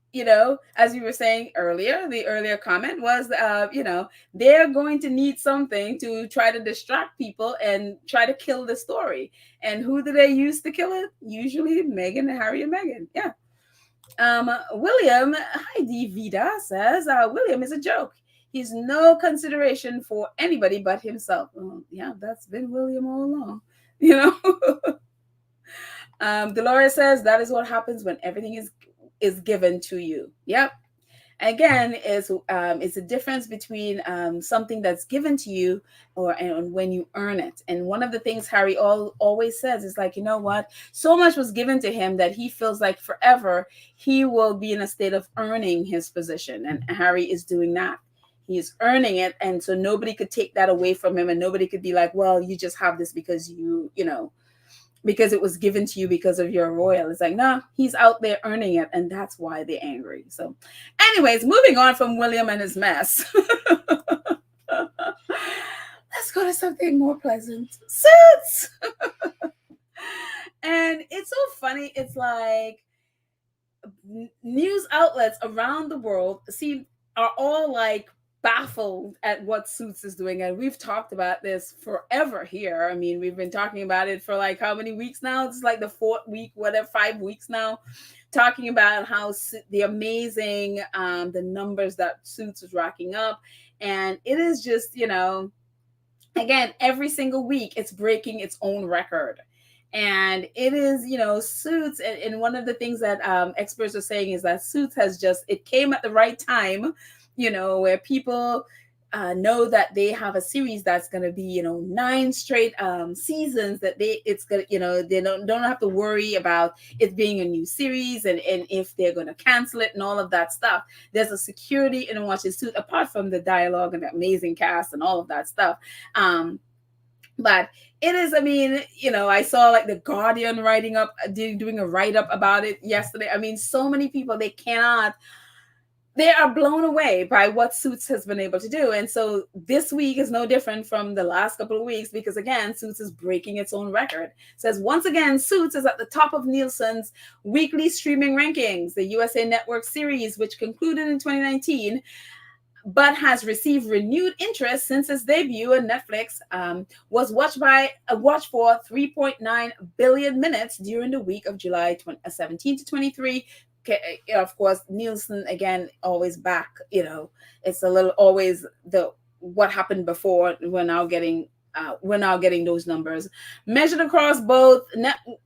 as we were saying earlier, the earlier comment was, they're going to need something to try to distract people and try to kill the story. And who do they use to kill it? Usually Meghan, Harry, and Meghan. Yeah. William, Heidi Vida says, William is a joke. He's no consideration for anybody but himself. Oh, yeah, that's been William all along. Dolores says that is what happens when everything is given to you. Yep. Again, it's a difference between something that's given to you and when you earn it. And one of the things Harry always says is like, you know what? So much was given to him that he feels like forever he will be in a state of earning his position. And Harry is doing that. He's earning it. And so nobody could take that away from him. And nobody could be like, well, you just have this because because it was given to you because of your royal. It's like, no, he's out there earning it. And that's why they're angry. So anyways, moving on from William and his mess. Let's go to something more pleasant. Suits! And it's so funny. It's like news outlets around the world are all like baffled at what Suits is doing. And we've talked about this forever here. I mean, we've been talking about it for like how many weeks now? It's like the 4th week, 5 weeks now. talking about how the amazing the numbers that Suits is racking up, and it is just, again, every single week it's breaking its own record. And it is, Suits, and one of the things that experts are saying is that Suits has just, it came at the right time, where people know that they have a series that's going to be, 9 straight seasons, that it's going to, they don't have to worry about it being a new series, and if they're going to cancel it and all of that stuff. There's a security in watching Suits, apart from the dialogue and the amazing cast and all of that stuff. But it is, I mean, I saw like the Guardian doing a write-up about it yesterday. I mean, so many people, they are blown away by what Suits has been able to do. And so this week is no different from the last couple of weeks, because again, Suits is breaking its own record. It says, once again, Suits is at the top of Nielsen's weekly streaming rankings. The USA Network series, which concluded in 2019, but has received renewed interest since its debut on Netflix, was watched for 3.9 billion minutes during the week of July 17 to 23. Of course, Nielsen, again, always back, it's a little always what happened before. We're now getting those numbers measured across both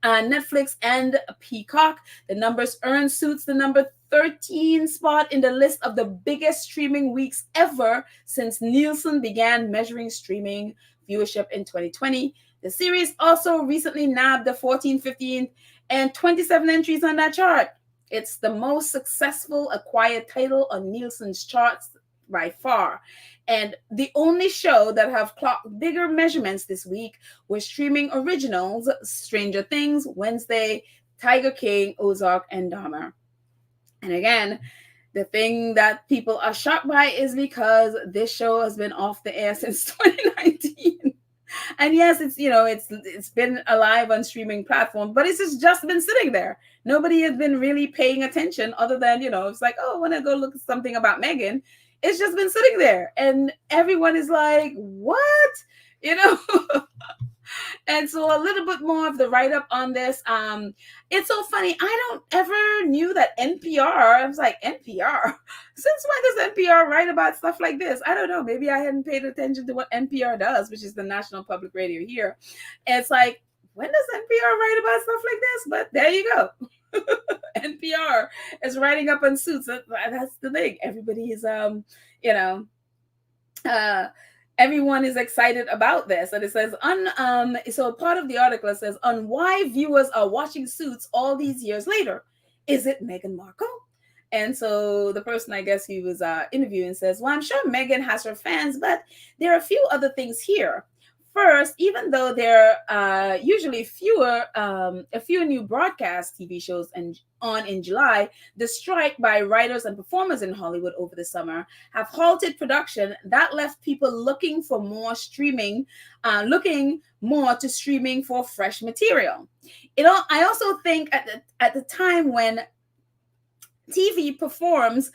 Netflix and Peacock. The numbers earned Suits the number 13 spot in the list of the biggest streaming weeks ever since Nielsen began measuring streaming viewership in 2020. The series also recently nabbed the 14, 15, and 27 entries on that chart. It's the most successful acquired title on Nielsen's charts by far. And the only show that have clocked bigger measurements this week were streaming originals: Stranger Things, Wednesday, Tiger King, Ozark, and Dahmer. And again, the thing that people are shocked by is because this show has been off the air since 2019. And yes, it's been alive on streaming platforms, but it's just been sitting there. Nobody has been really paying attention, other than, it's like, oh, I want to go look at something about Meghan. It's just been sitting there, and everyone is like, what? And so a little bit more of the write-up on this. It's so funny. I don't ever knew that NPR, I was like, NPR? Since when does NPR write about stuff like this? I don't know. Maybe I hadn't paid attention to what NPR does, which is the National Public Radio here. And it's like, when does NPR write about stuff like this? But there you go. NPR is writing up on Suits. That's the thing. Everybody is, everyone is excited about this. And it says, so part of the article, it says, on why viewers are watching Suits all these years later. Is it Meghan Markle? And so the person, I guess, he was interviewing says, well, I'm sure Meghan has her fans, but there are a few other things here. First, even though there are usually a few new broadcast TV shows on in July, the strike by writers and performers in Hollywood over the summer have halted production. That left people looking more to streaming for fresh material. I also think at the time when TV platforms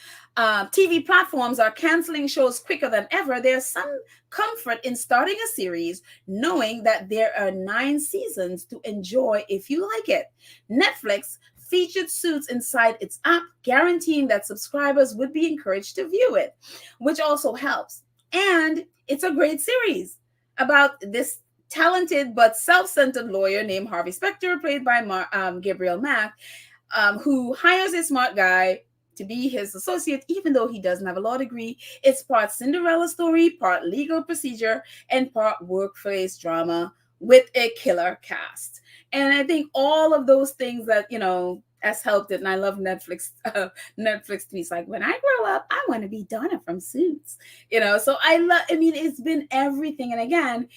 are canceling shows quicker than ever, there's some comfort in starting a series knowing that there are 9 seasons to enjoy if you like it. Netflix featured Suits inside its app, guaranteeing that subscribers would be encouraged to view it, which also helps. And it's a great series about this talented but self-centered lawyer named Harvey Specter, played by Gabriel Mack, who hires a smart guy to be his associate, even though he doesn't have a law degree. It's part Cinderella story, part legal procedure, and part workplace drama with a killer cast. And I think all of those things that, has helped it. And I love Netflix. Netflix to me, it's like, when I grow up, I want to be Donna from Suits. So it's been everything. And again,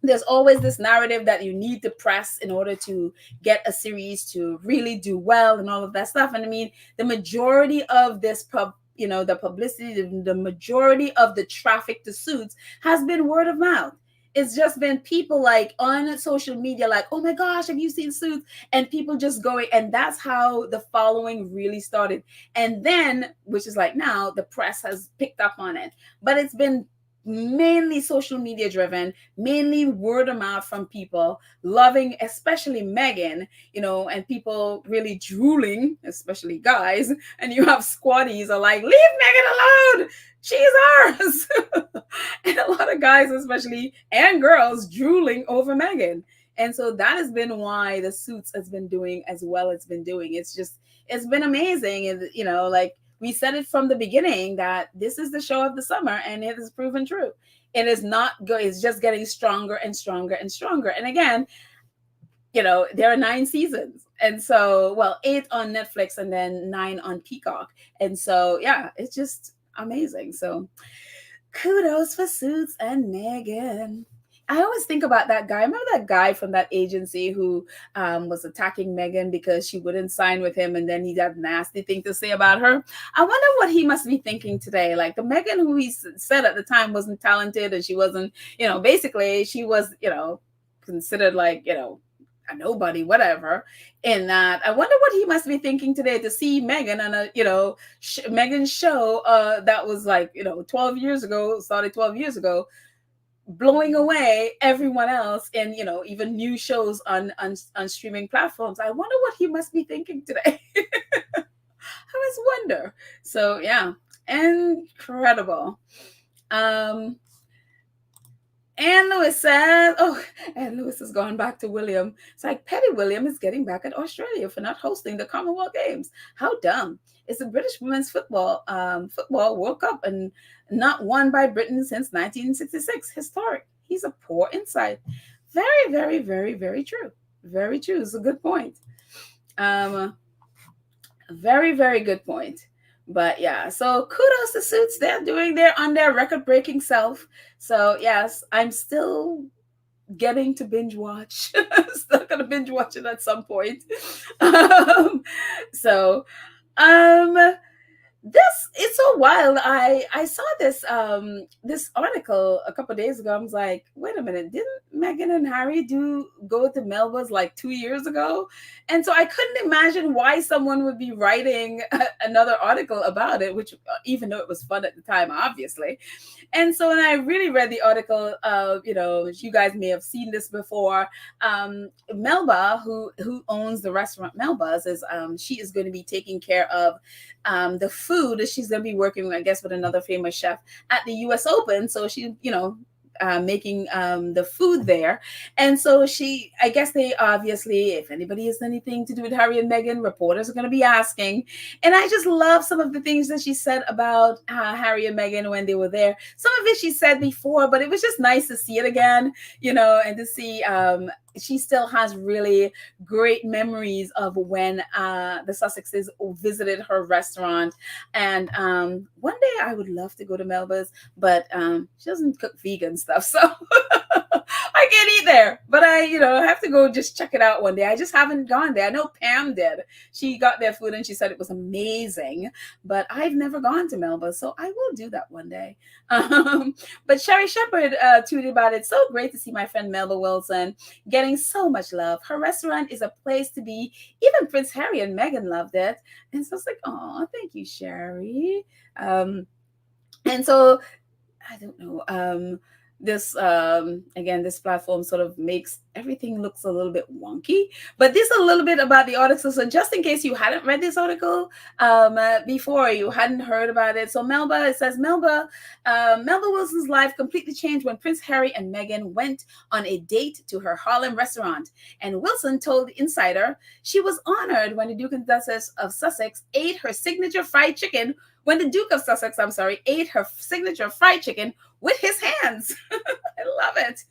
there's always this narrative that you need to press in order to get a series to really do well and all of that stuff. And I mean, the majority of this the publicity, the majority of the traffic to Suits has been word of mouth. It's just been people like on social media, like, oh my gosh, have you seen Suits? And people just going, and that's how the following really started. And then, which is like now, the press has picked up on it. But it's been mainly social media driven, mainly word of mouth from people loving, especially Meghan, and people really drooling, especially guys. And you have squaddies are like, leave Meghan alone. She's ours. And a lot of guys, especially, and girls drooling over Meghan. And so that has been why the Suits has been doing as well as it's been doing. It's been amazing. And, like we said it from the beginning that this is the show of the summer, and it has proven true. It is not good. It's just getting stronger and stronger and stronger. And again, there are 9 seasons. And so, well, 8 on Netflix and then 9 on Peacock. And so, yeah, it's just amazing. So kudos for Suits and Meghan. I always think about that guy. Remember that guy from that agency who was attacking Meghan because she wouldn't sign with him, and then he had nasty thing to say about her. I wonder what he must be thinking today. Like the Meghan who he said at the time wasn't talented, and she wasn't, basically she was, considered like, a nobody, whatever. In that, I wonder what he must be thinking today to see Meghan on a, Meghan's show that was like, 12 years ago, started 12 years ago, blowing away everyone else in, even new shows on streaming platforms. I wonder what he must be thinking today. I always wonder. So yeah, incredible. Anne Lewis says, Anne Lewis has gone back to William. It's like Petty William is getting back at Australia for not hosting the Commonwealth Games. How dumb. It's the British women's football World Cup and not won by Britain since 1966. Historic. He's a poor insight. Very, very, very, very true. Very true. It's a good point. Very, very good point. But yeah, so kudos to Suits. They're on their record-breaking self. So yes, I'm still getting to binge watch. Still gonna binge watch it at some point. So it's so wild. I saw this article a couple of days ago. I was like, wait a minute, didn't Meghan and Harry go to Melba's like 2 years ago? And so I couldn't imagine why someone would be writing another article about it, which even though it was fun at the time, obviously. And so when I really read the article, you guys may have seen this before. Melba, who owns the restaurant Melba's, is she is going to be taking care of the food. She's going to be working, I guess, with another famous chef at the U.S. Open. So she, making the food there. And so I guess they obviously, if anybody has anything to do with Harry and Meghan, reporters are going to be asking. And I just love some of the things that she said about Harry and Meghan when they were there. Some of it she said before, but it was just nice to see it again, and to see she still has really great memories of when the Sussexes visited her restaurant. And one day I would love to go to Melba's, but she doesn't cook vegan stuff, so I can't eat there. But I have to go just check it out one day. I just haven't gone there. I know Pam did. She got their food and she said it was amazing, but I've never gone to Melba, so I will do that one day. But Sherry Shepherd tweeted about it. So great to see my friend Melba Wilson getting so much love. Her restaurant is a place to be. Even Prince Harry and Meghan loved it. And so it's like, oh, thank you, Sherry. And so I don't know. This again, this platform sort of makes everything looks a little bit wonky, but this is a little bit about the article. So just in case you hadn't read this article before, you hadn't heard about it. So Melba, it says Melba Wilson's life completely changed when Prince Harry and Meghan went on a date to her Harlem restaurant. And Wilson told the Insider she was honored when the Duke and Duchess of Sussex ate her signature fried chicken. When the Duke of Sussex, ate her signature fried chicken with his hands. I love it.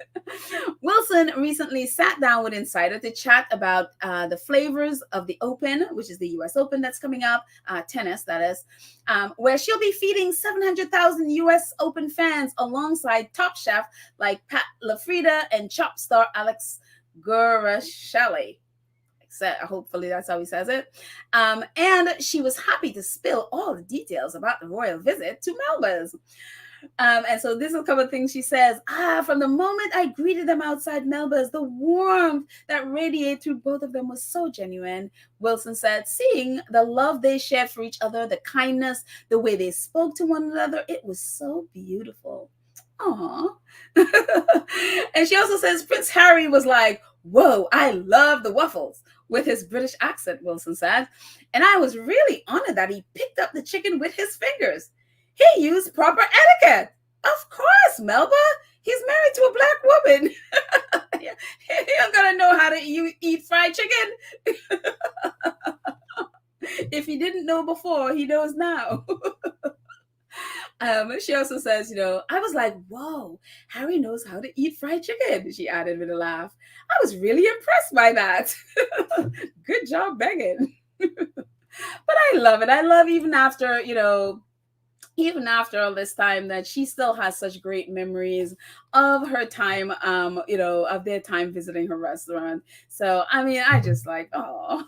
Wilson recently sat down with Insider to chat about the flavors of the Open, which is the U.S. Open that's coming up, tennis, that is, where she'll be feeding 700,000 U.S. Open fans alongside top chef like Pat LaFrieda and chop star Alex Gurashali. Hopefully that's how he says it. And she was happy to spill all the details about the royal visit to Melba's. And so this is a couple of things she says. From the moment I greeted them outside Melba's, the warmth that radiated through both of them was so genuine. Wilson said, seeing the love they shared for each other, the kindness, the way they spoke to one another, it was so beautiful. Aw. And she also says Prince Harry was like, whoa, I love the waffles with his British accent, Wilson said. And I was really honored that he picked up the chicken with his fingers. He used proper etiquette. Of course, Melba. He's married to a black woman. He's gonna know how to eat fried chicken. If he didn't know before, he knows now. She also says, I was like, whoa, Harry knows how to eat fried chicken, she added with a laugh. I was really impressed by that. Good job, Meghan. But I love it. I love even after all this time, that she still has such great memories of her time, of their time visiting her restaurant. So, I mean, I just like, oh,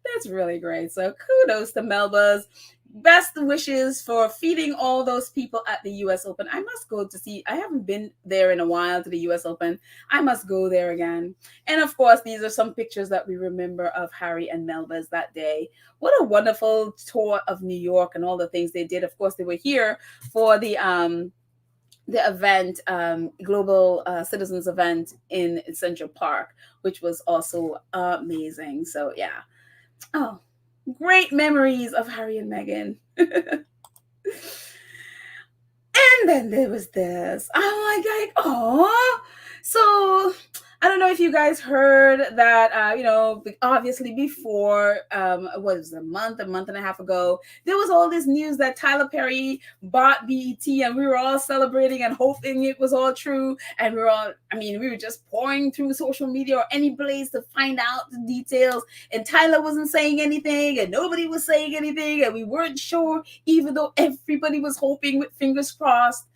that's really great. So kudos to Melba's. Best wishes for feeding all those people at the US Open. I must go to see. I haven't been there in a while to the US Open. I must go there again. And of course, these are some pictures that we remember of Harry and Melba's that day. What a wonderful tour of New York and all the things they did. Of course, they were here for the event, global citizens event in Central Park, which was also amazing. So yeah. Oh, great memories of Harry and Meghan. And then there was this. I'm like, oh. So I don't know if you guys heard that, obviously before, what was it, a month and a half ago, there was all this news that Tyler Perry bought BET, and we were all celebrating and hoping it was all true. And we were just pouring through social media or any place to find out the details. And Tyler wasn't saying anything, and nobody was saying anything, and we weren't sure, even though everybody was hoping with fingers crossed.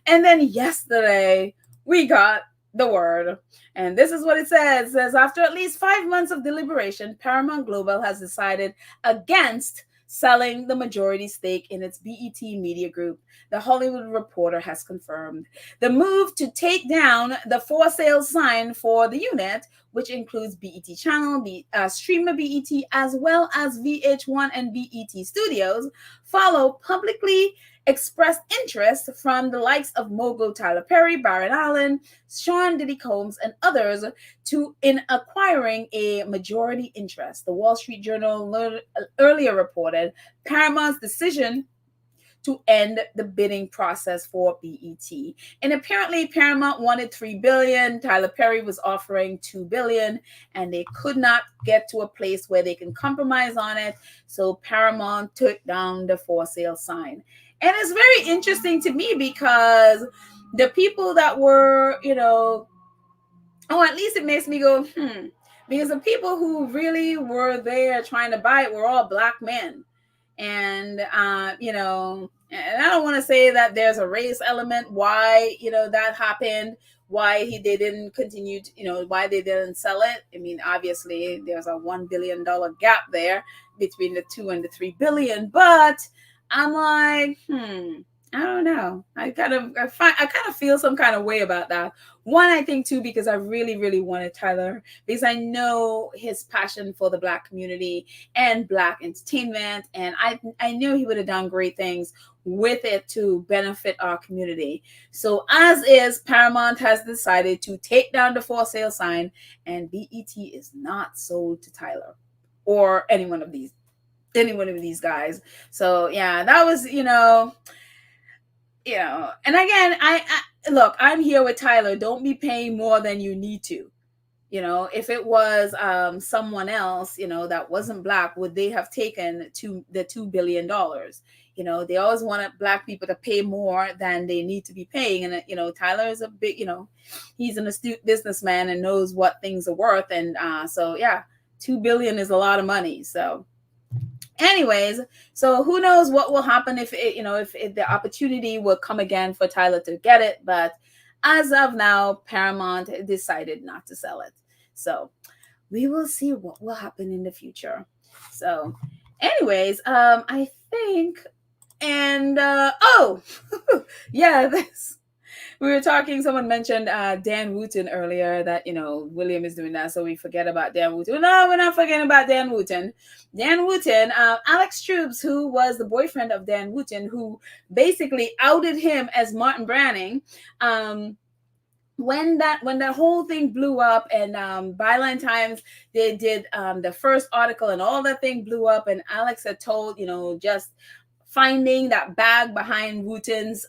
And then yesterday, we got the word. And this is what it says. It says, after at least 5 months of deliberation, Paramount Global has decided against selling the majority stake in its BET Media Group, the Hollywood Reporter has confirmed. The move to take down the for sale sign for the unit, which includes BET Channel, Streamer BET, as well as VH1 and BET Studios, follow publicly expressed interest from the likes of mogul Tyler Perry, Barron Allen, Sean Diddy Combs, and others in acquiring a majority interest. The Wall Street Journal earlier reported Paramount's decision to end the bidding process for BET. And apparently Paramount wanted $3 billion. Tyler Perry was offering $2 billion, and they could not get to a place where they can compromise on it. So Paramount took down the for sale sign. And it's very interesting to me because the people that were, at least it makes me go, because the people who really were there trying to buy it were all black men. And, and I don't want to say that there's a race element, why, that happened, why they didn't continue to, why they didn't sell it. I mean, obviously there's a $1 billion gap there between the 2 and the 3 billion, but I'm like, I don't know. I kind of feel some kind of way about that. One, I think too, because I really, really wanted Tyler, because I know his passion for the Black community and Black entertainment, and I knew he would have done great things with it to benefit our community. So as is, Paramount has decided to take down the for sale sign, and BET is not sold to Tyler or any one of these guys. So yeah, that was, and again, I look, I'm here with Tyler. Don't be paying more than you need to. If it was someone else, that wasn't Black, would they have taken the $2 billion? They always wanted Black people to pay more than they need to be paying. And, Tyler is a big, he's an astute businessman and knows what things are worth. And so, yeah, $2 billion is a lot of money. So anyways, so who knows what will happen if the opportunity will come again for Tyler to get it. But as of now, Paramount decided not to sell it. So we will see what will happen in the future. So anyways, I think, and yeah, we were talking, someone mentioned Dan Wooten earlier, that, William is doing that, so we forget about Dan Wooten. No, we're not forgetting about Dan Wooten. Dan Wooten, Alex Troops, who was the boyfriend of Dan Wooten, who basically outed him as Martin Branning. When that whole thing blew up, and Byline Times, they did the first article, and all that thing blew up, and Alex had told, just finding that bag behind Wooten's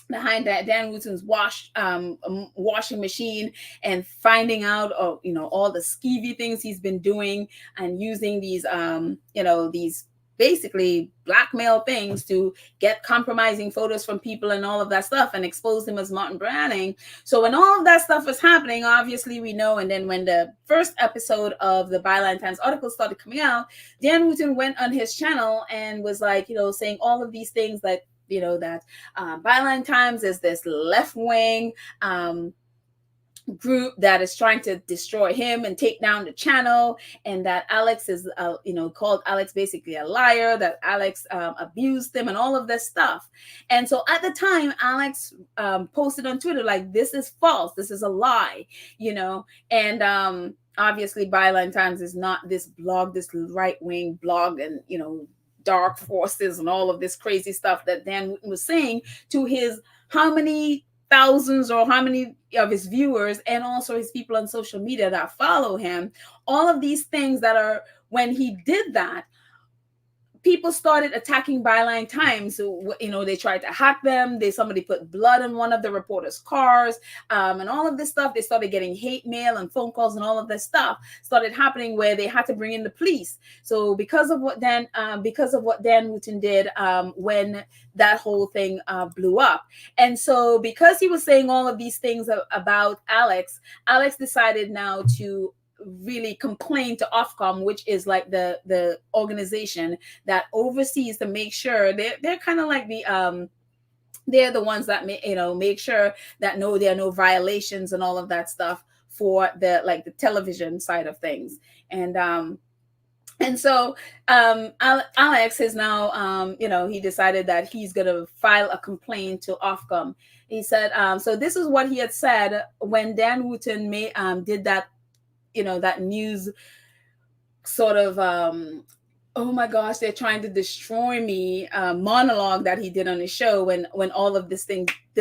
behind that Dan Wooten's washing machine, and finding out, all the skeevy things he's been doing, and using these basically blackmail things to get compromising photos from people and all of that stuff, and expose him as Martin Branning. So when all of that stuff was happening, obviously we know, and then when the first episode of the Byline Times article started coming out, Dan Wooten went on his channel and was like, saying all of these things, that that Byline Times is this left-wing group that is trying to destroy him and take down the channel, and that Alex is called Alex basically a liar, that Alex abused him, and all of this stuff. And so at the time, Alex posted on Twitter like, this is false, this is a lie, and obviously Byline Times is not this blog, this right-wing blog, and dark forces and all of this crazy stuff that Dan Wooten was saying to his how many thousands, or how many of his viewers, and also his people on social media that follow him. All of these things that are, when he did that, people started attacking Byline Times. So, they tried to hack them. Somebody put blood on one of the reporters' cars, and all of this stuff. They started getting hate mail and phone calls, and all of this stuff started happening, where they had to bring in the police. So because of what Dan Wooten did, when that whole thing blew up, and so because he was saying all of these things about Alex decided now to really complain to Ofcom, which is like the organization that oversees to make sure they're kind of like they're the ones that make sure that there are no violations and all of that stuff for the television side of things. And so Alex is now, he decided that he's going to file a complaint to Ofcom. He said, so this is what he had said when Dan Wooten did that, that news sort of, oh my gosh, they're trying to destroy me monologue that he did on his show when all of this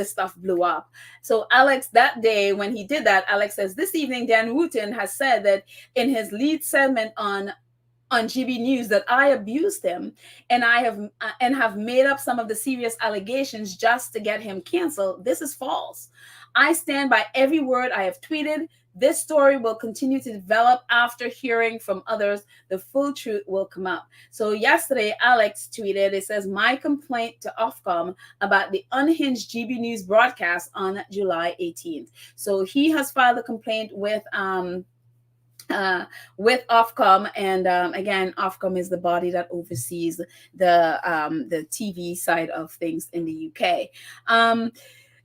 stuff blew up. So Alex, that day when he did that, Alex says, this evening, Dan Wooten has said that in his lead segment on GB News that I abused him, and I have made up some of the serious allegations just to get him canceled. This is false. I stand by every word I have tweeted. This story will continue to develop after hearing from others. The full truth will come out. So yesterday, Alex tweeted, it says, my complaint to Ofcom about the unhinged GB News broadcast on July 18th. So he has filed a complaint with Ofcom, and again, Ofcom is the body that oversees the TV side of things in the UK.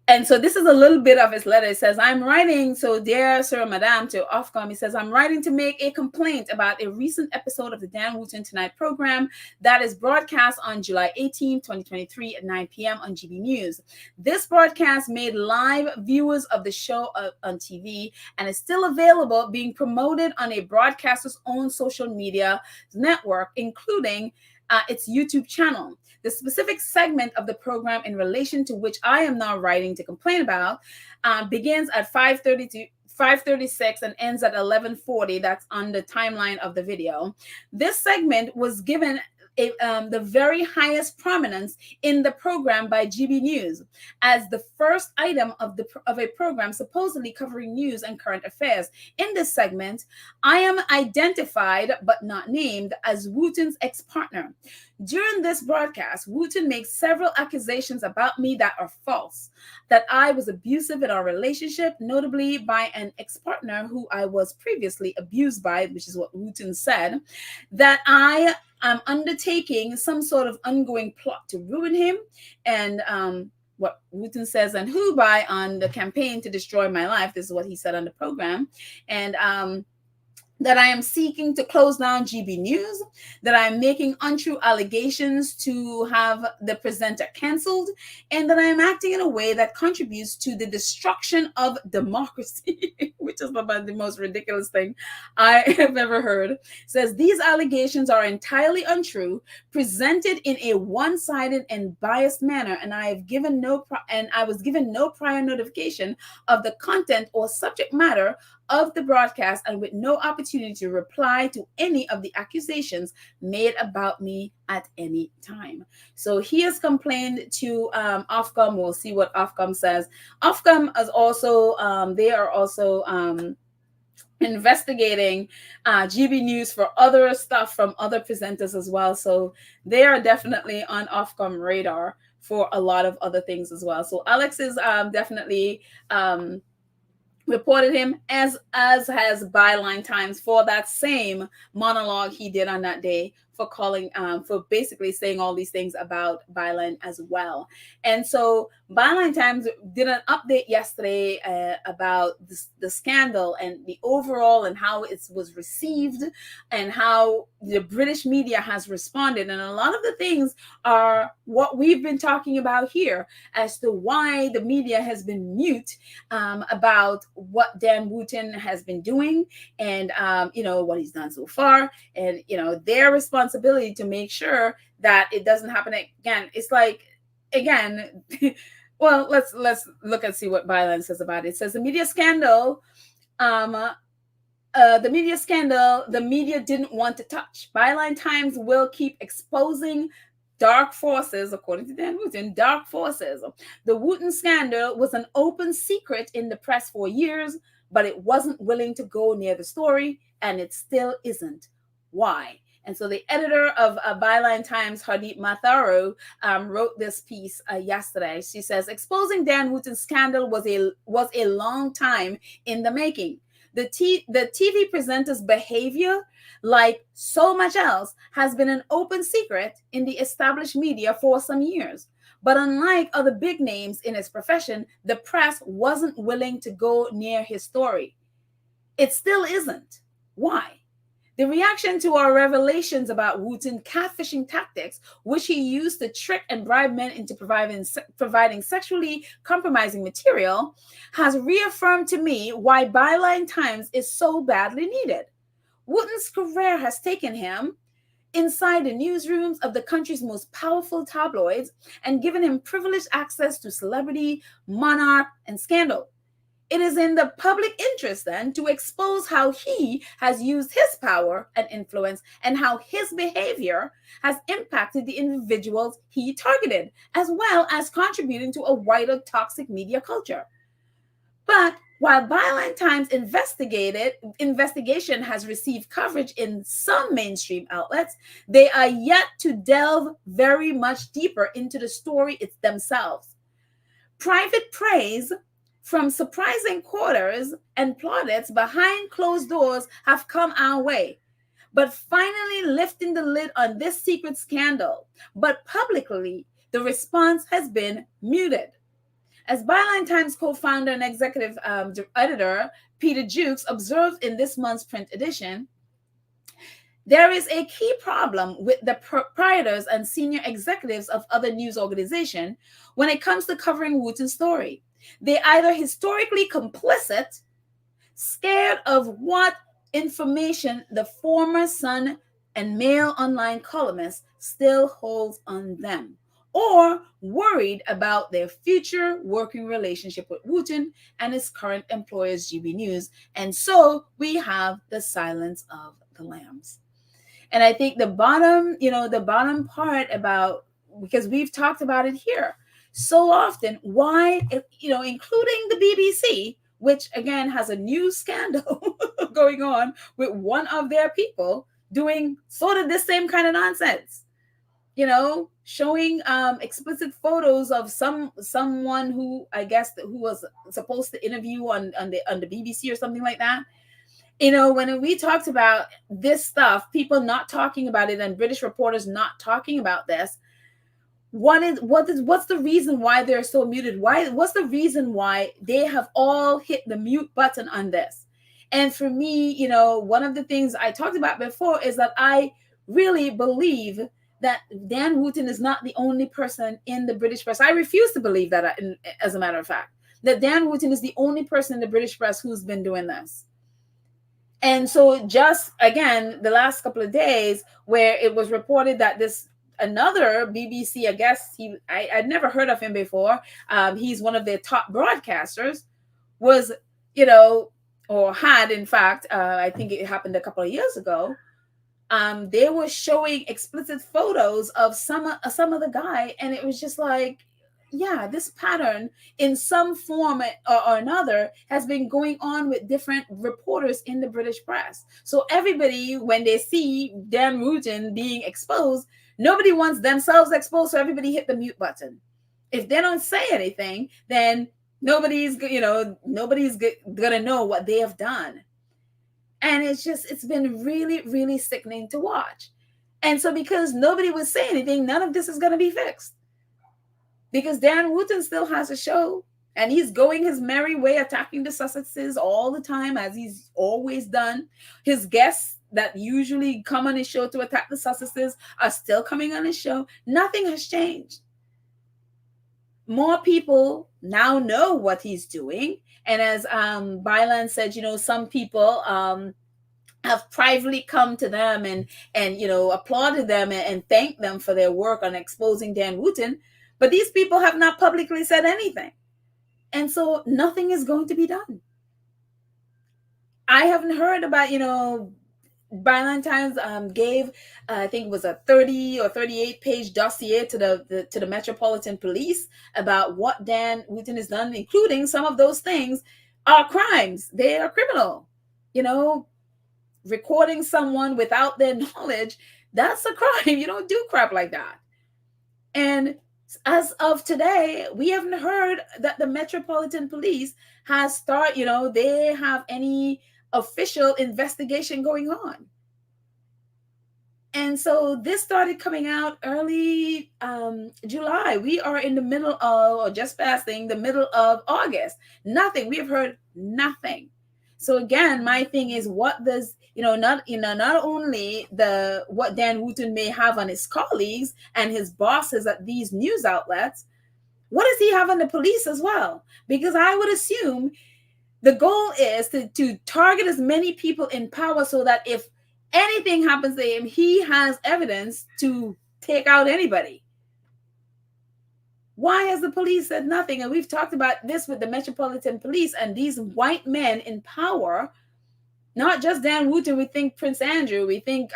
And so this is a little bit of his letter. It says, I'm writing, so dear Sir Madame, to Ofcom. He says, I'm writing to make a complaint about a recent episode of the Dan Wooten Tonight program that is broadcast on July 18, 2023 at 9 p.m. on GB News. This broadcast made live viewers of the show on TV and is still available, being promoted on a broadcaster's own social media network, including its YouTube channel. The specific segment of the program in relation to which I am now writing to complain about begins at 5:36 and ends at 11:40. That's on the timeline of the video. This segment was given the very highest prominence in the program by GB News as the first item of a program supposedly covering news and current affairs. In this segment, I am identified but not named as Wooten's ex-partner. During this broadcast, Wooten makes several accusations about me that are false, that I was abusive in our relationship, notably by an ex-partner who I was previously abused by, which is what Wooten said, that I am undertaking some sort of ongoing plot to ruin him, and what Wooten says, and who by on the campaign to destroy my life. This is what he said on the program. And that I am seeking to close down GB News, that I am making untrue allegations to have the presenter cancelled, and that I am acting in a way that contributes to the destruction of democracy, which is about the most ridiculous thing I have ever heard. It says these allegations are entirely untrue, presented in a one-sided and biased manner, and I was given no prior notification of the content or subject matter of the broadcast, and with no opportunity to reply to any of the accusations made about me at any time. So he has complained to Ofcom. We'll see what Ofcom says. Ofcom is also, they are also investigating GB News for other stuff from other presenters as well. So they are definitely on Ofcom radar for a lot of other things as well. So Alex is definitely reported him, as has Byline Times, for that same monologue he did on that day, for calling for basically saying all these things about Byline as well. And so Byline Times did an update yesterday about the scandal and the overall and how it was received and how the British media has responded. And a lot of the things are what we've been talking about here as to why the media has been mute about what Dan Wooten has been doing, and what he's done so far, and their responsibility to make sure that it doesn't happen again. It's like, again, well, let's look and see what Byline says about it. It says the media scandal the media didn't want to touch. Byline Times will keep exposing dark forces, according to Dan Wooten, dark forces. The Wooten scandal was an open secret in the press for years, but it wasn't willing to go near the story, and it still isn't. Why? And so the editor of Byline Times, Hardeep Matharu, wrote this piece yesterday. She says, exposing Dan Wooten's scandal was a long time in the making. The TV presenter's behavior, like so much else, has been an open secret in the established media for some years. But unlike other big names in his profession, the press wasn't willing to go near his story. It still isn't. Why? The reaction to our revelations about Wooten catfishing tactics, which he used to trick and bribe men into providing sexually compromising material, has reaffirmed to me why Byline Times is so badly needed. Wooten's career has taken him inside the newsrooms of the country's most powerful tabloids and given him privileged access to celebrity, monarch, and scandal. It is in the public interest, then, to expose how he has used his power and influence and how his behavior has impacted the individuals he targeted, as well as contributing to a wider toxic media culture. But while Byline Times investigation has received coverage in some mainstream outlets, they are yet to delve very much deeper into the story themselves. Private praise from surprising quarters and plaudits behind closed doors have come our way, but finally lifting the lid on this secret scandal. But publicly, the response has been muted. As Byline Times co-founder and executive editor Peter Jukes observed in this month's print edition, there is a key problem with the proprietors and senior executives of other news organizations when it comes to covering Wooten's story. They're either historically complicit, scared of what information the former Sun and Mail online columnist still holds on them, or worried about their future working relationship with Wooten and his current employers, GB News. And so we have the silence of the lambs. And I think the bottom part about, because we've talked about it here so often, why, including the BBC, which again has a new scandal going on with one of their people doing sort of the same kind of nonsense, showing explicit photos of someone who I guess who was supposed to interview on the BBC or something like that. When we talked about this stuff, people not talking about it and British reporters not talking about this, what's the reason why they're so muted? What's the reason why they have all hit the mute button on this? And for me, one of the things I talked about before is that I really believe that Dan Wooten is not the only person in the British press. I refuse to believe that, as a matter of fact, that Dan Wooten is the only person in the British press who's been doing this. And so just again, the last couple of days where it was reported that this another BBC, I guess I'd never heard of him before. He's one of their top broadcasters, was, or had, in fact, I think it happened a couple of years ago. They were showing explicit photos of some of the guy, and it was just like, yeah, this pattern in some form or another has been going on with different reporters in the British press. So everybody, when they see Dan Wooten being exposed, nobody wants themselves exposed, so everybody hit the mute button. If they don't say anything, then nobody's gonna know what they have done. And it's been really, really sickening to watch. And so because nobody would say anything, none of this is going to be fixed. Because Dan Wooten still has a show, and he's going his merry way, attacking the Sussexes all the time, as he's always done. His guests that usually come on his show to attack the Sussexes are still coming on his show. Nothing has changed. More people now know what he's doing. And as Byline said, some people have privately come to them and applauded them and thanked them for their work on exposing Dan Wooten. But these people have not publicly said anything. And so nothing is going to be done. I haven't heard about, Byline Times gave, I think it was a 30 or 38 page dossier to the Metropolitan Police about what Dan Wooten has done, including some of those things are crimes. They are criminal. Recording someone without their knowledge, that's a crime. You don't do crap like that. And as of today, we haven't heard that the Metropolitan Police has they have any official investigation going on. And so this started coming out early July. We are in the middle of, or just passing the middle of August. Nothing. We have heard nothing. So again, my thing is, what does, not only what Dan Wooten may have on his colleagues and his bosses at these news outlets, what does he have on the police as well? Because I would assume the goal is to target as many people in power so that if anything happens to him, he has evidence to take out anybody. Why has the police said nothing? And we've talked about this with the Metropolitan Police and these white men in power, not just Dan Wooten. We think Prince Andrew. We think,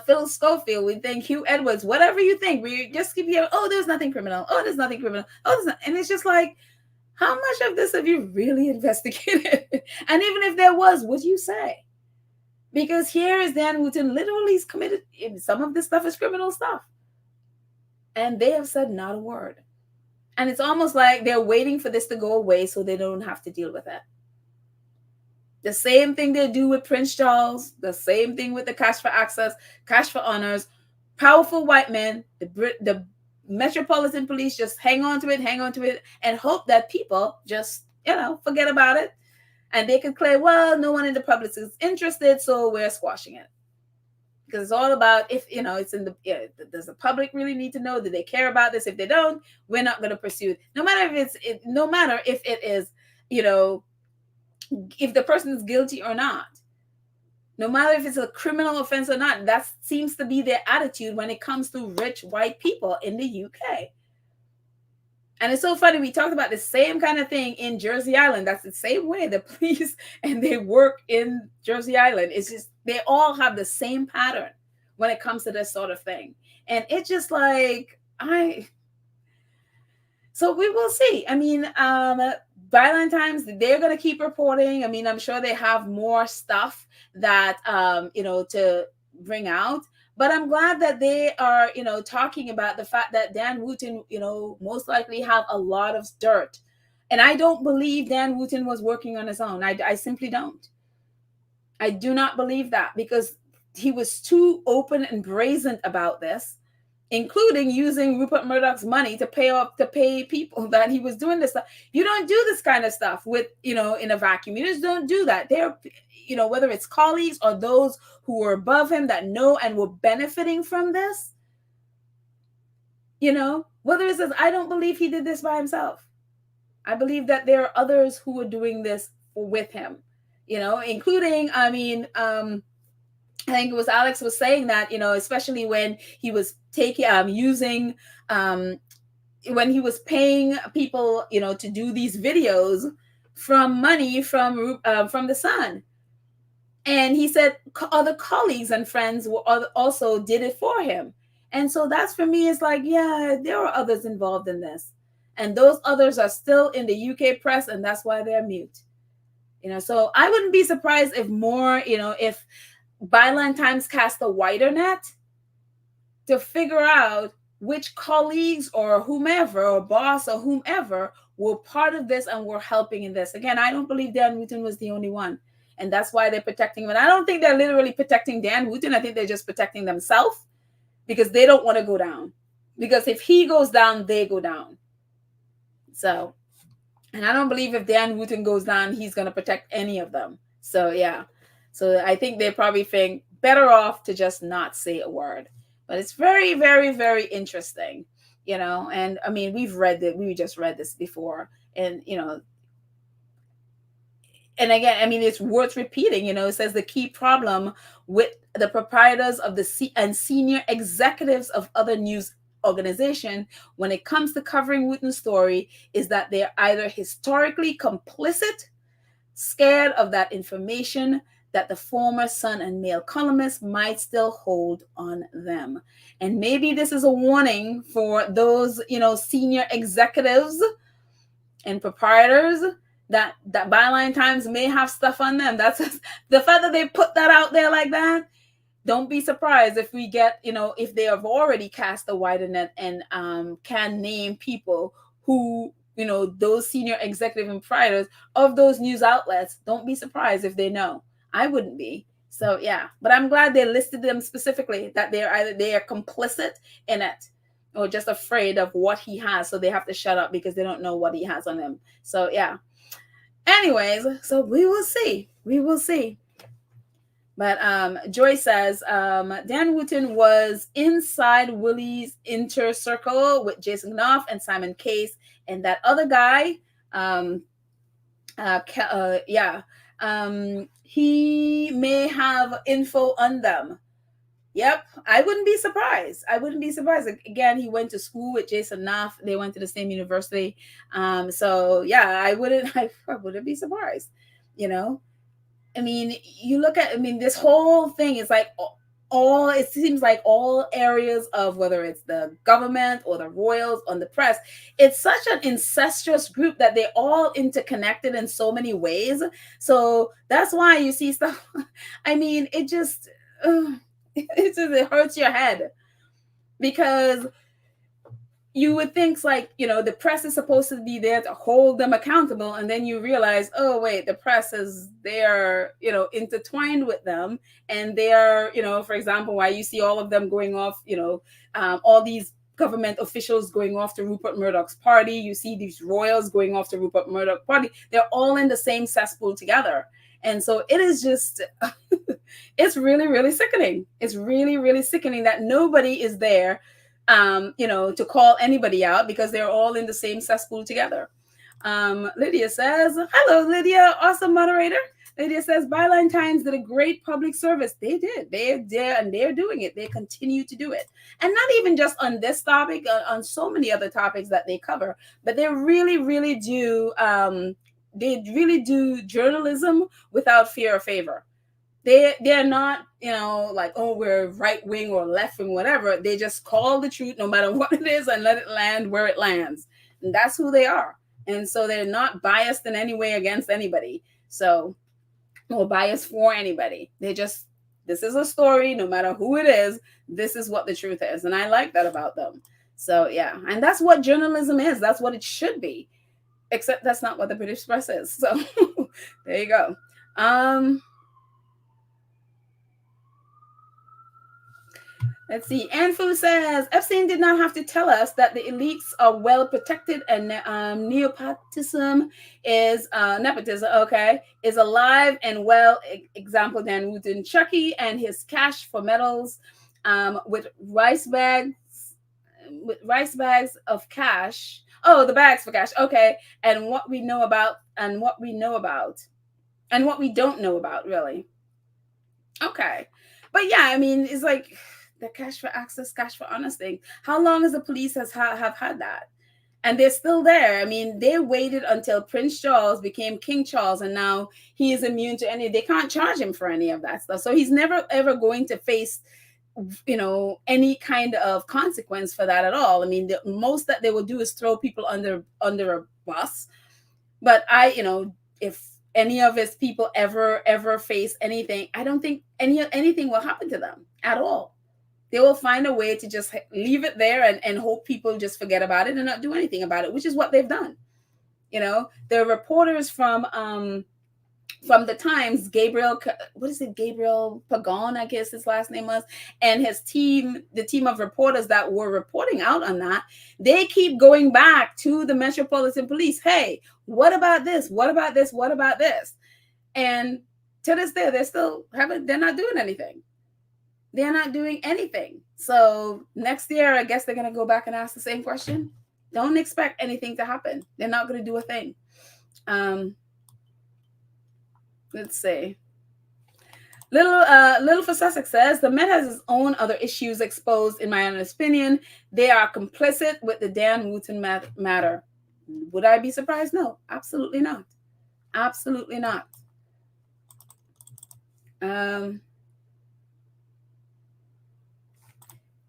Phil Schofield. We think Hugh Edwards. Whatever you think, we just keep hearing, oh, there's nothing criminal. Oh, there's nothing criminal. Oh, there's not. And it's just like, how much of this have you really investigated? And even if there was, what do you say? Because here is Dan Wooten, literally he's committed, some of this stuff is criminal stuff. And they have said not a word. And it's almost like they're waiting for this to go away so they don't have to deal with it. The same thing they do with Prince Charles, the same thing with the cash for access, cash for honors. Powerful white men, the Metropolitan Police just hang on to it, and hope that people just, forget about it. And they can claim, well, no one in the public is interested, so we're squashing it. Because it's all about does the public really need to know? Do they care about this? If they don't, we're not going to pursue it. No matter if it is, if the person is guilty or not. No matter if it's a criminal offense or not, that seems to be their attitude when it comes to rich white people in the UK. And it's so funny, we talked about the same kind of thing in Jersey Island. That's the same way the police and they work in Jersey Island. It's just, they all have the same pattern when it comes to this sort of thing. And it's just like, so we will see. I mean, Byline Times, they're going to keep reporting. I mean, I'm sure they have more stuff that, to bring out. But I'm glad that they are, talking about the fact that Dan Wooten, most likely have a lot of dirt. And I don't believe Dan Wooten was working on his own. I simply don't. I do not believe that, because he was too open and brazen about this. including using Rupert Murdoch's money to pay people that he was doing this stuff. You don't do this kind of stuff with, in a vacuum. You just don't do that. They're, whether it's colleagues or those who were above him that know and were benefiting from this, whether it says, I don't believe he did this by himself. I believe that there are others who were doing this with him, including, I think it was Alex was saying that, especially when he was using, when he was paying people, to do these videos from money from the Sun. And he said other colleagues and friends also did it for him. And so that's, for me, it's like, yeah, there are others involved in this. And those others are still in the UK press, and that's why they're mute. So I wouldn't be surprised if more, if Byline Times cast a wider net to figure out which colleagues or whomever or boss or whomever were part of this and were helping in this. Again, I don't believe Dan Wooten was the only one. And that's why they're protecting him. And I don't think they're literally protecting Dan Wooten. I think they're just protecting themselves because they don't want to go down. Because if he goes down, they go down. So, and I don't believe if Dan Wooten goes down, he's going to protect any of them. So, yeah. So I think they probably think better off to just not say a word. But it's very, very, very interesting, and I mean, we just read this before, and, and again, I mean, it's worth repeating, it says the key problem with the proprietors of and senior executives of other news organizations when it comes to covering Wooten's story is that they're either historically complicit, scared of that information that the former Sun and Mail columnists might still hold on them. And maybe this is a warning for those, senior executives and proprietors that Byline Times may have stuff on them. That's the fact that they put that out there like that. Don't be surprised if we get, if they have already cast a wider net and can name people who, those senior executive and proprietors of those news outlets. Don't be surprised if they know. I wouldn't be. So, yeah. But I'm glad they listed them specifically, that they are complicit in it or just afraid of what he has. So they have to shut up because they don't know what he has on him. So, yeah. Anyways, so we will see. We will see. But Joy says, Dan Wooten was inside Willie's inner circle with Jason Knopf and Simon Case and that other guy. He may have info on them. Yep, I wouldn't be surprised. Again, he went to school with Jason Knopf. They went to the same university. So yeah, I wouldn't be surprised. I mean, you look at, this whole thing is like it seems like all areas of whether it's the government or the royals or the press, it's such an incestuous group that they're all interconnected in so many ways. So that's why you see stuff. I mean, it just it hurts your head because you would think like, the press is supposed to be there to hold them accountable. And then you realize, oh, wait, the press they're intertwined with them. And they're, for example, why you see all of them going off, all these government officials going off to Rupert Murdoch's party. You see these royals going off to Rupert Murdoch's party. They're all in the same cesspool together. And so it is just, it's really, really sickening. It's really, really sickening that nobody is there to call anybody out because they're all in the same cesspool together. Lydia says, hello, Lydia, awesome moderator. Lydia says, Byline Times did a great public service. They did. And they're doing it. They continue to do it. And not even just on this topic, on so many other topics that they cover, but they really, really do, journalism without fear or favor. They're not, like, oh, we're right wing or left wing, whatever. They just call the truth no matter what it is and let it land where it lands. And that's who they are. And so they're not biased in any way against anybody. So, or biased for anybody. This is a story, no matter who it is, this is what the truth is. And I like that about them. So, yeah. And that's what journalism is. That's what it should be. Except that's not what the British press is. So, there you go. Let's see. Anfu says Epstein did not have to tell us that the elites are well protected and nepotism is nepotism. Okay, is alive and well. Example: Dan Wooten, Chucky, and his cash for medals, with rice bags of cash. Oh, the bags for cash. Okay, and what we know about, and what we know about, and what we don't know about, really. Okay. But yeah, I mean, it's like the cash for access, cash for honest thing. How long has the police have had that? And they're still there. I mean, they waited until Prince Charles became King Charles, and now he is immune to any. They can't charge him for any of that stuff. So he's never ever going to face, any kind of consequence for that at all. I mean, the most that they will do is throw people under a bus. But if any of his people ever face anything, I don't think anything will happen to them at all. They will find a way to just leave it there and hope people just forget about it and not do anything about it, which is what they've done. The reporters from the Times, Gabriel Pagon, I guess his last name was, and his team, the team of reporters that were reporting out on that, they keep going back to the Metropolitan Police. Hey, what about this? What about this? What about this? And to this day, they're not doing anything. They're not doing anything. So next year, I guess they're going to go back and ask the same question. Don't expect anything to happen. They're not going to do a thing. Let's see. Little for Sussex says the Met has its own other issues exposed. In my honest opinion, they are complicit with the Dan Wooten matter. Would I be surprised? No, absolutely not. Absolutely not.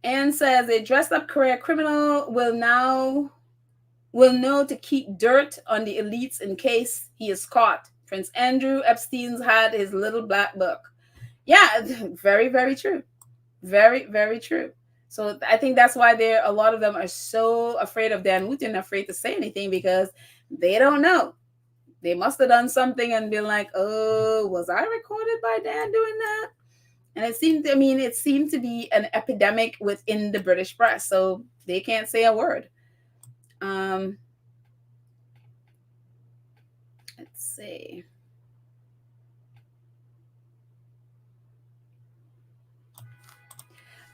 Anne says a dressed up career criminal will know to keep dirt on the elites in case he is caught. Prince Andrew Epstein's had his little black book. Yeah, very, very true. Very, very true. So I think that's why a lot of them are so afraid of Dan Wooten, afraid to say anything, because they don't know. They must have done something and been like, oh, was I recorded by Dan doing that? And it seemed to be an epidemic within the British press. So they can't say a word. Let's see.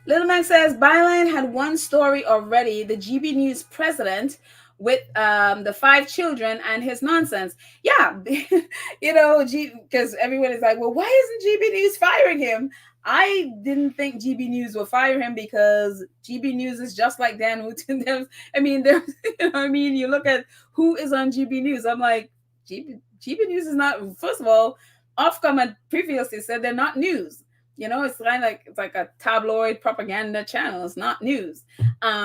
Little Mac says Byline had one story already. The GB News president with the 5 children and his nonsense. Yeah, because everyone is like, well, why isn't GB News firing him? I didn't think GB News will fire him because GB News is just like Dan Wooten. You look at who is on GB News. I'm like, GB News is not. First of all, Ofcom had previously said they're not news. It's like a tabloid propaganda channel. It's not news.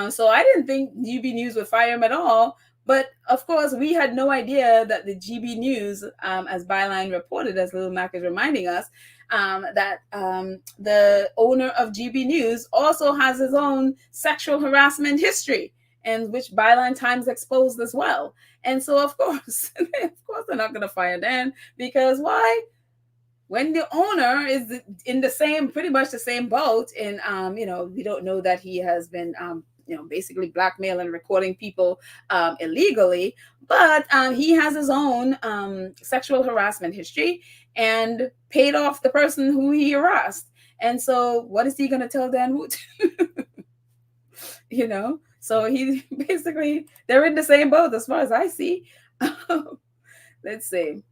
So I didn't think GB News would fire him at all. But of course, we had no idea that the GB News, as Byline reported, as Little Mac is reminding us, that the owner of GB News also has his own sexual harassment history, and which Byline Times exposed as well. And so, of course, they're not going to fire Dan, because why? When the owner is in pretty much the same boat, and we don't know that he has been basically blackmailing and recording people illegally, but he has his own sexual harassment history and paid off the person who he harassed. And so what is he going to tell Dan Wooten? So he basically, they're in the same boat as far as I see. Let's see.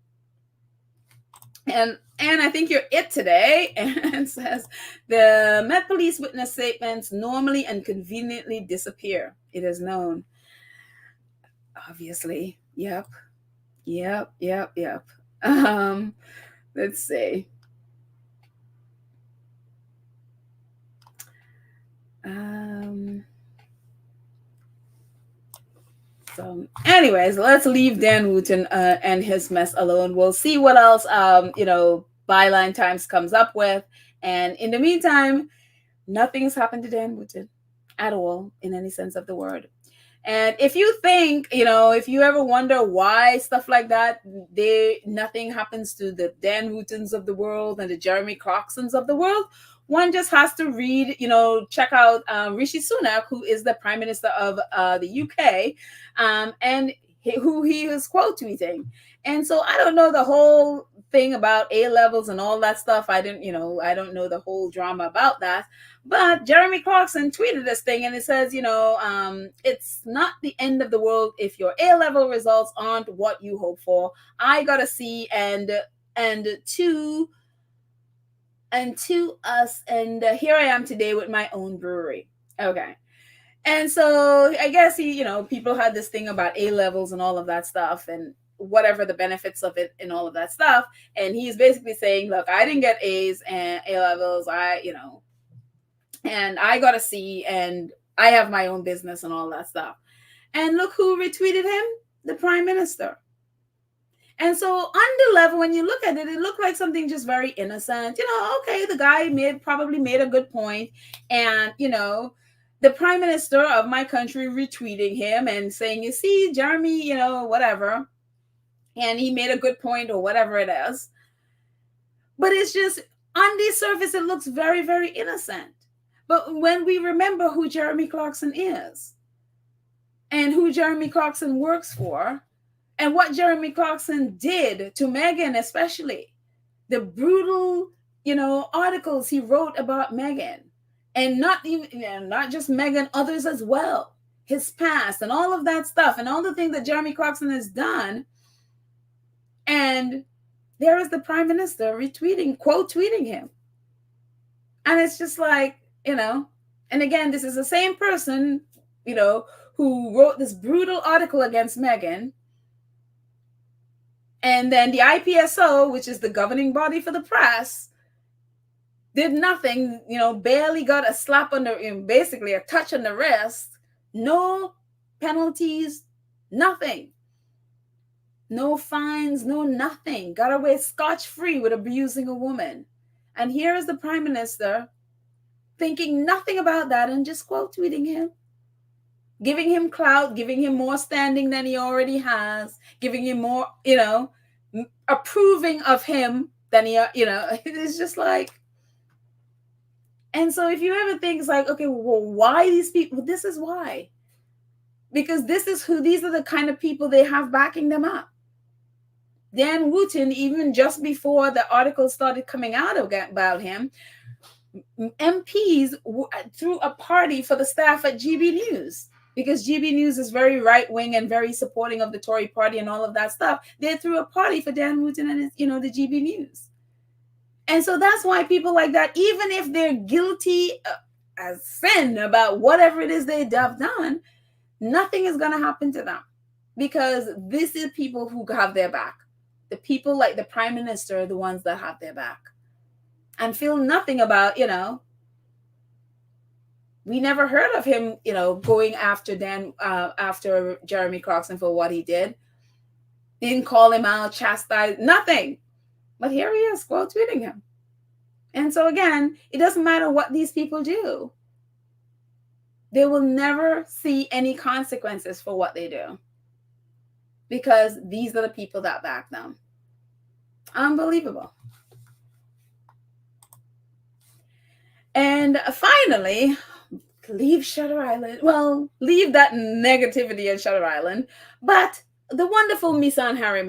And I think you're it today. And says the Met Police witness statements normally and conveniently disappear. It is known. Obviously. Yep. Let's see. So anyways, let's leave Dan Wooten and his mess alone. We'll see what else Byline Times comes up with. And in the meantime, nothing's happened to Dan Wooten at all, in any sense of the word. And if you think, if you ever wonder why stuff like that, nothing happens to the Dan Wootens of the world and the Jeremy Clarksons of the world, one just has to read, check out Rishi Sunak, who is the Prime Minister of the UK, and who he is quote tweeting. And so I don't know the whole thing about A levels and all that stuff. I don't know the whole drama about that. But Jeremy Clarkson tweeted this thing, and it says, it's not the end of the world if your A level results aren't what you hope for. I got a C and to us, and here I am today with my own brewery. Okay. And so I guess people had this thing about A levels and all of that stuff, and whatever the benefits of it and all of that stuff. And he's basically saying, look, I didn't get A's and A levels. And I got a C, and I have my own business and all that stuff. And look who retweeted him, the Prime Minister. And so on the level, when you look at it, it looked like something just very innocent. Okay, the guy probably made a good point. And, the Prime Minister of my country retweeting him and saying, you see, Jeremy, whatever. And he made a good point or whatever it is. But it's just, on the surface, it looks very, very innocent. But when we remember who Jeremy Clarkson is and who Jeremy Clarkson works for, and what Jeremy Clarkson did to Meghan, especially the brutal, articles he wrote about Meghan, and not just Meghan, others as well, his past and all of that stuff, and all the things that Jeremy Clarkson has done. And there is the Prime Minister quote tweeting him. And it's just like, and again, this is the same person, who wrote this brutal article against Meghan. And then the IPSO, which is the governing body for the press, did nothing, barely got a slap on basically a touch on the wrist, no penalties, nothing. No fines, no nothing. Got away scotch-free with abusing a woman. And here is the Prime Minister thinking nothing about that and just quote tweeting him. Giving him clout, giving him more standing than he already has, giving him more, approving of him than he, it's just like. And so if you ever think, it's like, okay, well, why these people? Well, this is why. Because these are the kind of people they have backing them up. Dan Wooten, even just before the article started coming out about him, MPs threw a party for the staff at GB News, because GB News is very right-wing and very supporting of the Tory party and all of that stuff. They threw a party for Dan Wooten and the GB News. And so that's why people like that, even if they're guilty as sin about whatever it is they have done, nothing is going to happen to them, because this is people who have their back. The people like the Prime Minister are the ones that have their back and feel nothing about, we never heard of him, going after after Jeremy Clarkson for what he did. Didn't call him out, chastise, nothing. But here he is, quote tweeting him. And so again, it doesn't matter what these people do. They will never see any consequences for what they do, because these are the people that back them. Unbelievable. And finally, leave Shutter Island. Well, leave that negativity at Shutter Island. But the wonderful Meghan Harry,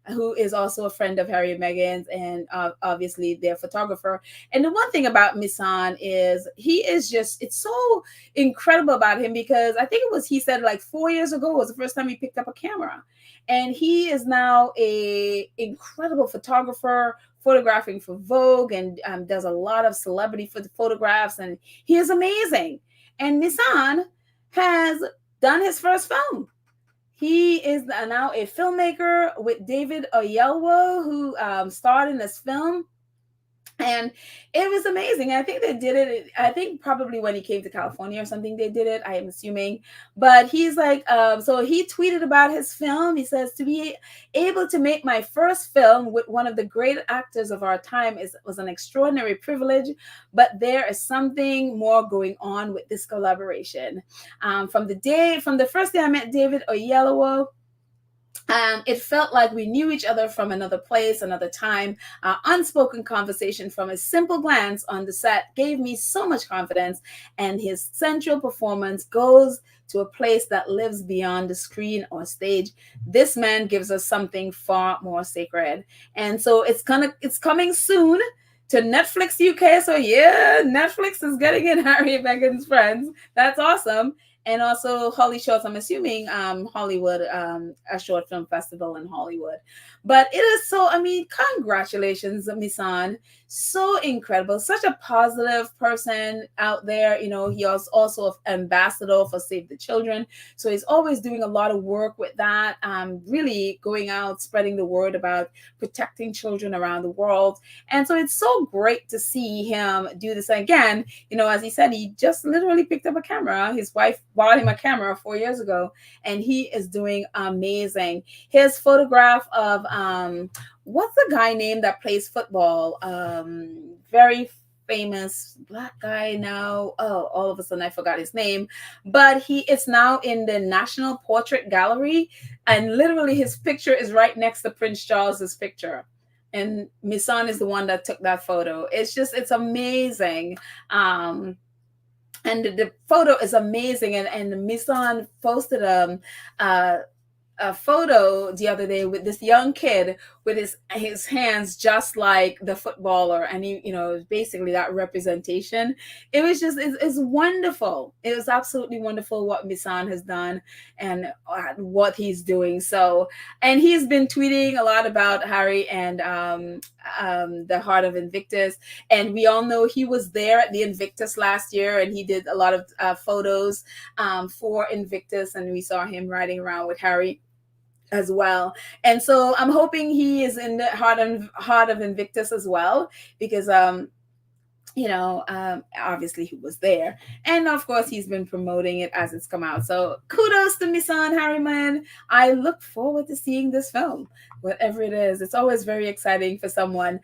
who is also a friend of Harry and Meghan's, and obviously their photographer. And the one thing about Meghan is he is just, it's so incredible about him, because I think he said like 4 years ago was the first time he picked up a camera. And he is now a incredible photographer, photographing for Vogue, and does a lot of celebrity photographs, and he is amazing. And Meghan has done his first film. He is now a filmmaker with David Oyelowo, who starred in this film. And it was amazing. I think they did it. I think probably when he came to California or something, they did it, I am assuming. But he's like, so he tweeted about his film. He says, to be able to make my first film with one of the great actors of our time was an extraordinary privilege. But there is something more going on with this collaboration. From the first day I met David Oyelowo, It felt like we knew each other from another place, another time. Unspoken conversation from a simple glance on the set gave me so much confidence, and his central performance goes to a place that lives beyond the screen or stage. This man gives us something far more sacred, and so it's coming soon to Netflix UK. So yeah, Netflix is getting in Harry and Meghan's Friends. That's awesome. And also Holly Shorts, I'm assuming Hollywood, a short film festival in Hollywood. But it is so, I mean, congratulations, Misan. So incredible. Such a positive person out there. You know, he was also an ambassador for Save the Children. So he's always doing a lot of work with that, really going out, spreading the word about protecting children around the world. And so it's so great to see him do this again. You know, as he said, he just literally picked up a camera. His wife bought him a camera 4 years ago, and he is doing amazing. His photograph of what's the guy name that plays football? Very famous black guy now. Oh, all of a sudden I forgot his name, but he is now in the National Portrait Gallery, and literally his picture is right next to Prince Charles's picture. And Misan is the one that took that photo. It's amazing. And the photo is amazing. And Misan posted a photo the other day with this young kid with his hands just like the footballer, and he, you know, basically that representation. It was just it's wonderful. It was absolutely wonderful what Misan has done and what he's doing. So, and he's been tweeting a lot about Harry and the Heart of Invictus, and we all know he was there at the Invictus last year, and he did a lot of photos for Invictus, and we saw him riding around with Harry as well. And so I'm hoping he is in the heart of Invictus as well, because obviously he was there, and of course he's been promoting it as it's come out. So kudos to Misan Harriman. I look forward to seeing this film, whatever it is. It's always very exciting for someone.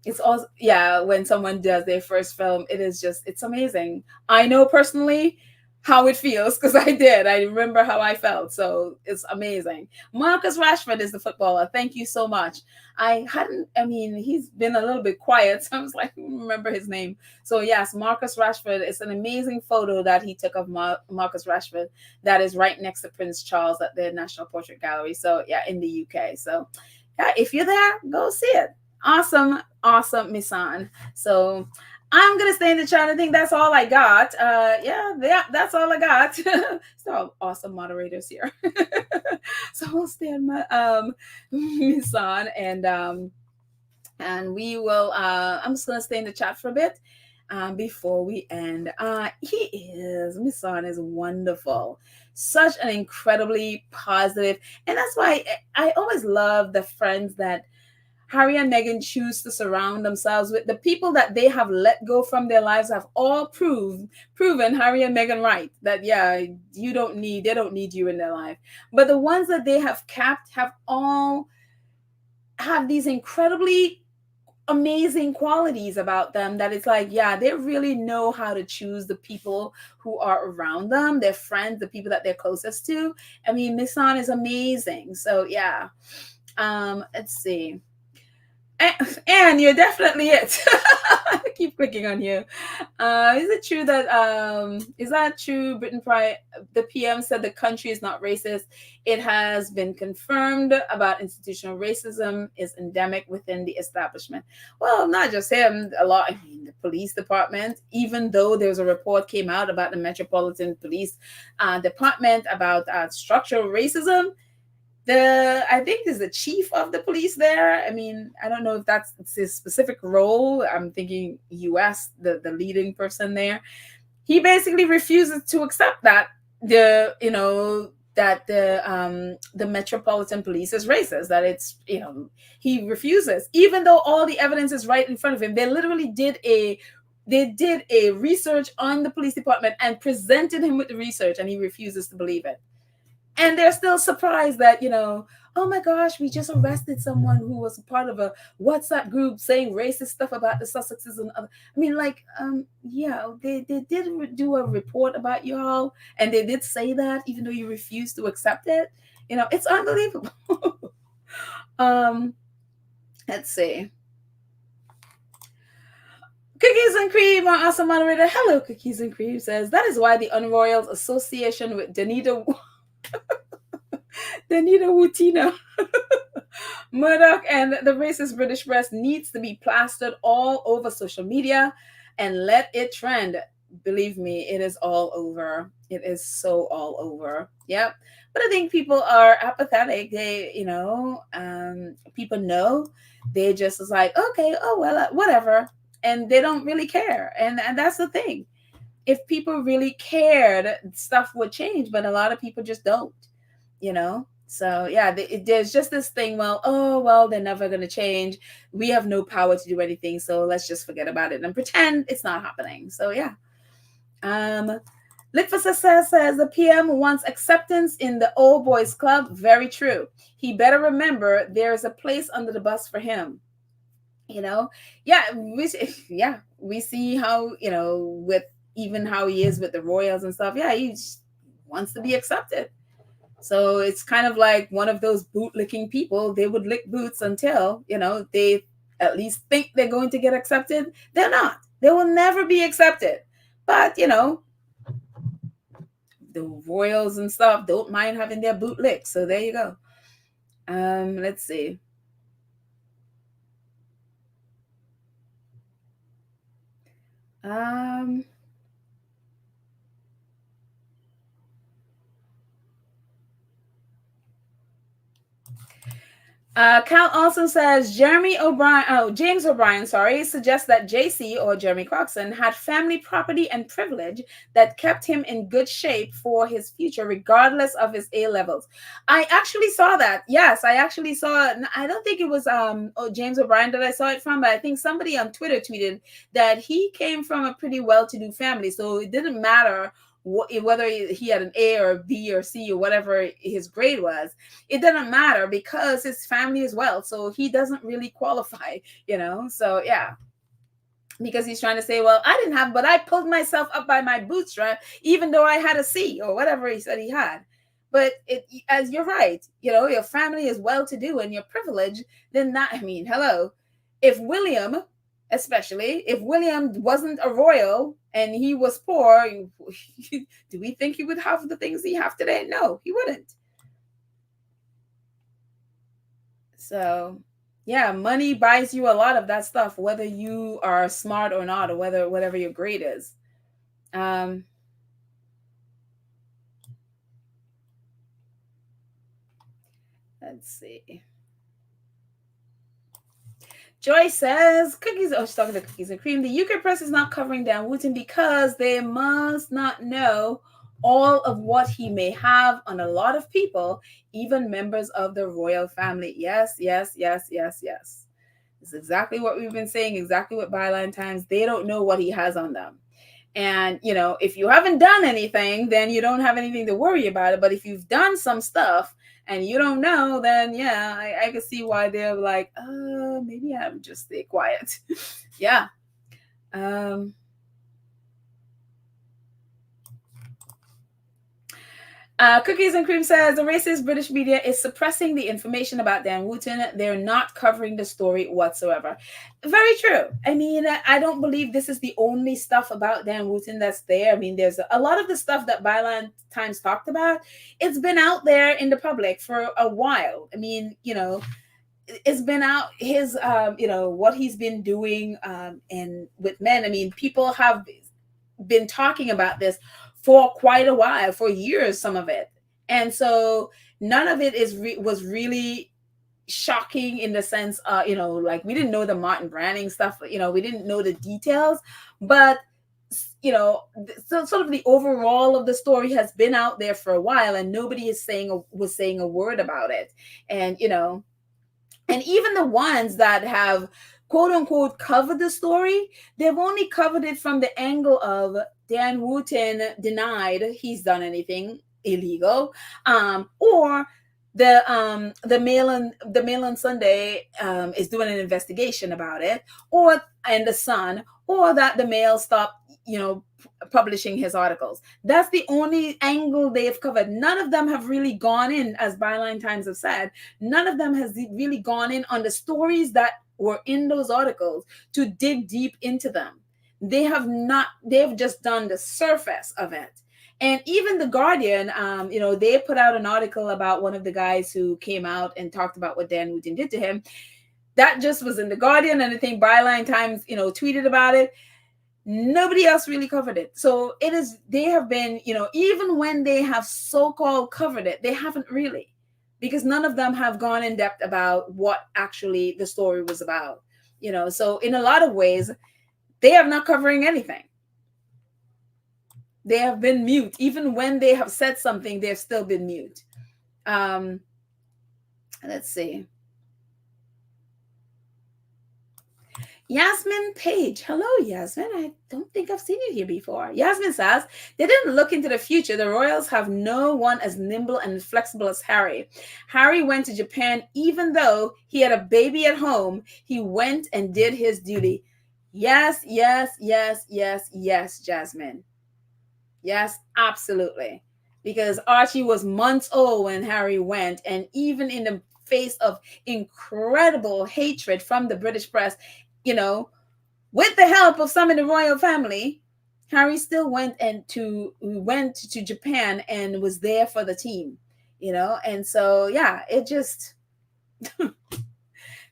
It's also, yeah, when someone does their first film, it's amazing. I know personally how it feels, because I remember how I felt. So it's amazing. Marcus Rashford is the footballer. Thank you so much. He's been a little bit quiet, so I was like, remember his name. So yes, Marcus Rashford. It's an amazing photo that he took of Marcus Rashford that is right next to Prince Charles at the National Portrait Gallery. So yeah, in the UK. So yeah, if you're there, go see it. Awesome, Misan. So I'm gonna stay in the chat. I think that's all I got. That's all I got. So awesome moderators here. So we'll stay on my Misan, and we will. I'm just gonna stay in the chat for a bit before we end. Misan is wonderful. Such an incredibly positive, and that's why I always love the friends that Harry and Meghan choose to surround themselves with. The people that they have let go from their lives have all proven Harry and Meghan right, that they don't need you in their life. But the ones that they have kept have these incredibly amazing qualities about them, that it's like, they really know how to choose the people who are around them, their friends, the people that they're closest to. I mean, Misan is amazing. So yeah. Let's see. And you're definitely it. I keep clicking on you. Is it true that is that true? Britain Pride, the PM said the country is not racist. It has been confirmed about institutional racism is endemic within the establishment. Well, not just him. A lot. I mean, the police department. Even though there's a report came out about the Metropolitan Police Department about structural racism. I think there's the chief of the police there. I mean, I don't know if that's his specific role. I'm thinking US, the leading person there. He basically refuses to accept that the Metropolitan Police is racist, that it's, he refuses, even though all the evidence is right in front of him. They literally did a research on the police department and presented him with the research, and he refuses to believe it. And they're still surprised that, oh my gosh, we just arrested someone who was part of a WhatsApp group saying racist stuff about the Sussexes and other. I mean, they did do a report about y'all, and they did say that, even though you refused to accept it. It's unbelievable. um, let's see. Cookies and Cream, our awesome moderator. Hello, Cookies and Cream says that is why the Unroyals association with Danita Wutina Murdoch and the racist British press needs to be plastered all over social media and let it trend. Believe me, it is all over. It is so all over. Yep. But I think people are apathetic. They, people know. They just is like, okay, oh well, whatever, and they don't really care. And that's the thing. If people really cared, stuff would change. But a lot of people just don't. So yeah, there's just this thing. Well, oh well, they're never going to change. We have no power to do anything, so let's just forget about it and pretend it's not happening. So yeah. Lit for Success says the PM wants acceptance in the old boys club. Very true. He better remember there is a place under the bus for him. We see how with even how he is with the Royals and stuff. Yeah, he wants to be accepted. So it's kind of like one of those boot-licking people. They would lick boots until, they at least think they're going to get accepted. They're not. They will never be accepted. But, the Royals and stuff don't mind having their boot licked. So there you go. Let's see. Cal also says James O'Brien, suggests that JC or Jeremy Clarkson had family property and privilege that kept him in good shape for his future, regardless of his A levels. I actually saw that. Yes, I actually saw it. I don't think it was James O'Brien that I saw it from, but I think somebody on Twitter tweeted that he came from a pretty well-to-do family, so it didn't matter whether he had an A or a B or C or whatever his grade was. It doesn't matter because his family is well, so he doesn't really qualify, so yeah, because he's trying to say, well, I didn't have, but I pulled myself up by my bootstrap even though I had a C or whatever he said he had. But as you're right, your family is well to do and you're privileged, then hello, if William wasn't a royal and he was poor, do we think he would have the things he have today? No, he wouldn't. So yeah, money buys you a lot of that stuff, whether you are smart or not, or whatever your grade is. Let's see. Joy says, she's talking to Cookies and Cream. The UK press is not covering down Wooten because they must not know all of what he may have on a lot of people, even members of the royal family. Yes. It's exactly what we've been saying, exactly what Byline Times. They don't know what he has on them. And, if you haven't done anything, then you don't have anything to worry about it. But if you've done some stuff and you don't know, then yeah, I can see why they're like, maybe I would just stay quiet. Yeah. Cookies and Cream says the racist British media is suppressing the information about Dan Wooten. They're not covering the story whatsoever. Very true. I don't believe this is the only stuff about Dan Wooten that's there. There's a lot of the stuff that Byline Times talked about. It's been out there in the public for a while. It's been out his, what he's been doing and with men. People have been talking about this for quite a while, for years, some of it. And so none of it was really shocking in the sense, like we didn't know the Martin Branding stuff, we didn't know the details, but so sort of the overall of the story has been out there for a while and nobody was saying a word about it. And, and even the ones that have quote unquote covered the story, they've only covered it from the angle of Dan Wooten denied he's done anything illegal, or the Mail on Sunday is doing an investigation about it, and the Sun, or that the Mail stopped, publishing his articles. That's the only angle they've covered. None of them have really gone in, as Byline Times have said, none of them has really gone in on the stories that were in those articles to dig deep into them. They have not, they've just done the surface of it. And even the Guardian, they put out an article about one of the guys who came out and talked about what Dan Wooten did to him. That just was in the Guardian, and I think Byline Times, tweeted about it. Nobody else really covered it. So they have been, even when they have so-called covered it, they haven't really, because none of them have gone in depth about what actually the story was about. So in a lot of ways, they are not covering anything. They have been mute. Even when they have said something, they've still been mute. Let's see. Yasmin Page. Hello, Yasmin. I don't think I've seen you here before. Yasmin says, they didn't look into the future. The royals have no one as nimble and flexible as Harry. Harry went to Japan even though he had a baby at home. He went and did his duty. Yes, yes, yes, yes, yes, Jasmine. Yes, absolutely. Because Archie was months old when Harry went, and even in the face of incredible hatred from the British press, with the help of some in the royal family, Harry still went to Japan and was there for the team, and so it just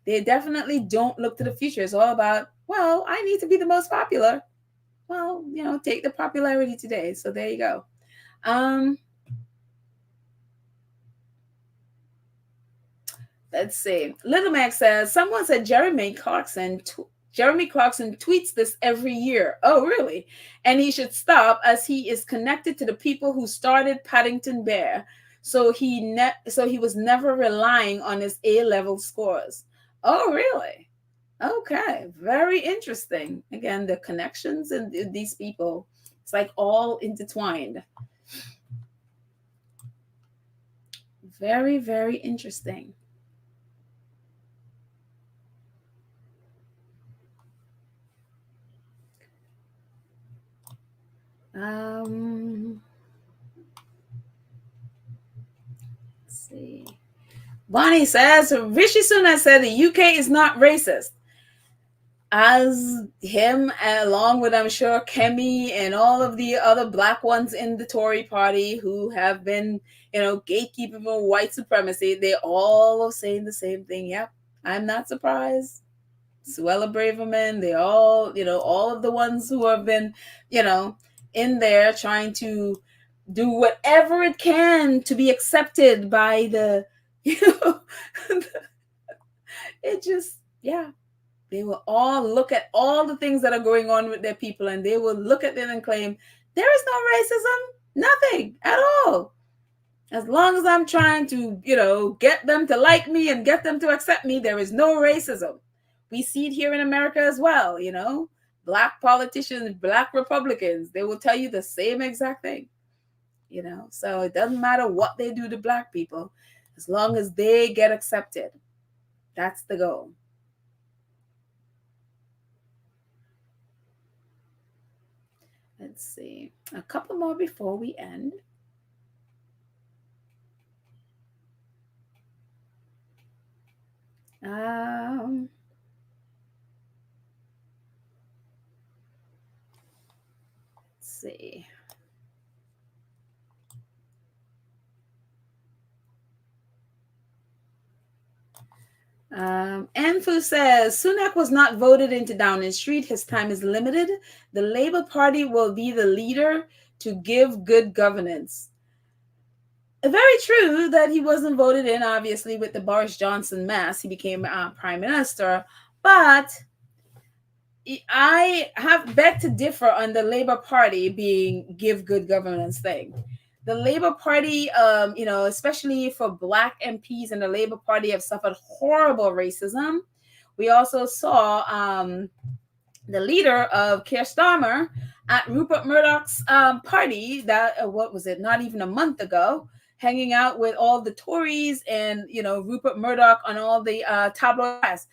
they definitely don't look to the future. It's all about, well, I need to be the most popular. Well, take the popularity today. So there you go. Let's see. Little Mac says, someone said Jeremy Clarkson tweets this every year. Oh, really? And he should stop, as he is connected to the people who started Paddington Bear. So he was never relying on his A-level scores. Oh, really? Okay, very interesting. Again, the connections and these people, it's like all intertwined. Very, very interesting. Let's see. Bonnie says, Rishi Sunak said the UK is not racist. As him, along with, I'm sure, Kemi and all of the other black ones in the Tory party who have been, gatekeeping for white supremacy, they all are saying the same thing. Yep, I'm not surprised. Suella Braverman, they all, all of the ones who have been, in there trying to do whatever it can to be accepted by the, it just, they will all look at all the things that are going on with their people, and they will look at them and claim, there is no racism, nothing at all. As long as I'm trying to, get them to like me and get them to accept me, there is no racism. We see it here in America as well, Black politicians, Black Republicans, they will tell you the same exact thing, So it doesn't matter what they do to Black people, as long as they get accepted. That's the goal. Let's see. A couple more before we end. Let's see. Anfu says, Sunak was not voted into Downing Street. His time is limited. The Labour Party will be the leader to give good governance. Very true that he wasn't voted in, obviously, with the Boris Johnson mess. He became prime minister. But I have begged to differ on the Labour Party being give good governance thing. The Labour Party, especially for Black MPs in the Labour Party, have suffered horrible racism. We also saw the leader of Keir Starmer at Rupert Murdoch's party, that, what was it, not even a month ago, hanging out with all the Tories and, Rupert Murdoch on all the tabloid press.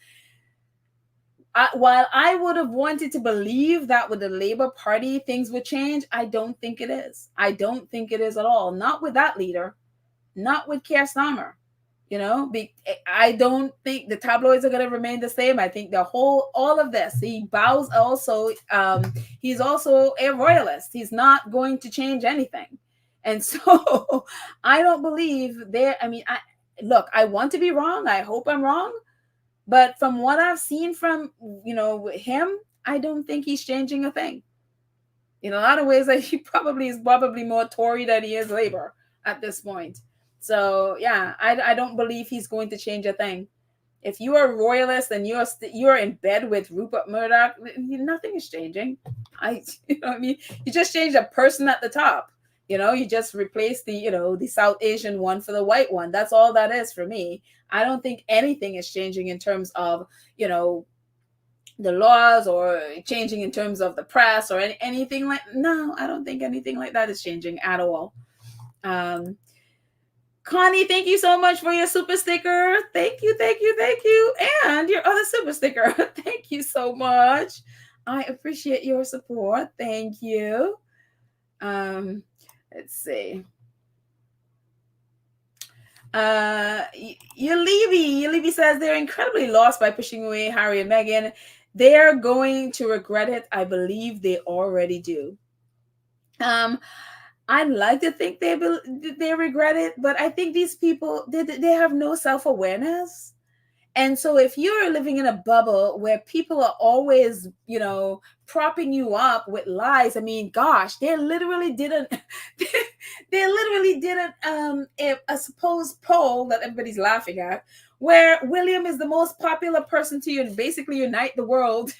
while I would have wanted to believe that with the Labour Party things would change, I don't think it is. I don't think it is at all. Not with that leader, not with Keir Starmer. I don't think the tabloids are going to remain the same. I think all of this, he bows also, he's also a royalist. He's not going to change anything. And so I don't believe look, I want to be wrong. I hope I'm wrong. But from what I've seen from, him, I don't think he's changing a thing. In a lot of ways, he probably is more Tory than he is Labour at this point. So yeah, I don't believe he's going to change a thing. If you are a royalist and you're in bed with Rupert Murdoch, nothing is changing. You know what I mean? You just change a person at the top. You just replace the South Asian one for the white one. That's all that is for me. I don't think anything is changing in terms of, the laws or changing in terms of the press or anything like. No, I don't think anything like that is changing at all. Connie, thank you so much for your super sticker. Thank you. And your other super sticker. Thank you so much. I appreciate your support. Thank you. Let's see. Yalibi says they're incredibly lost by pushing away Harry and Meghan. They're going to regret it. I believe they already do. I'd like to think they regret it, but I think these people, they have no self-awareness. And so if you're living in a bubble where people are always, propping you up with lies, I mean, gosh, they literally did a supposed poll that everybody's laughing at, where William is the most popular person to basically unite the world.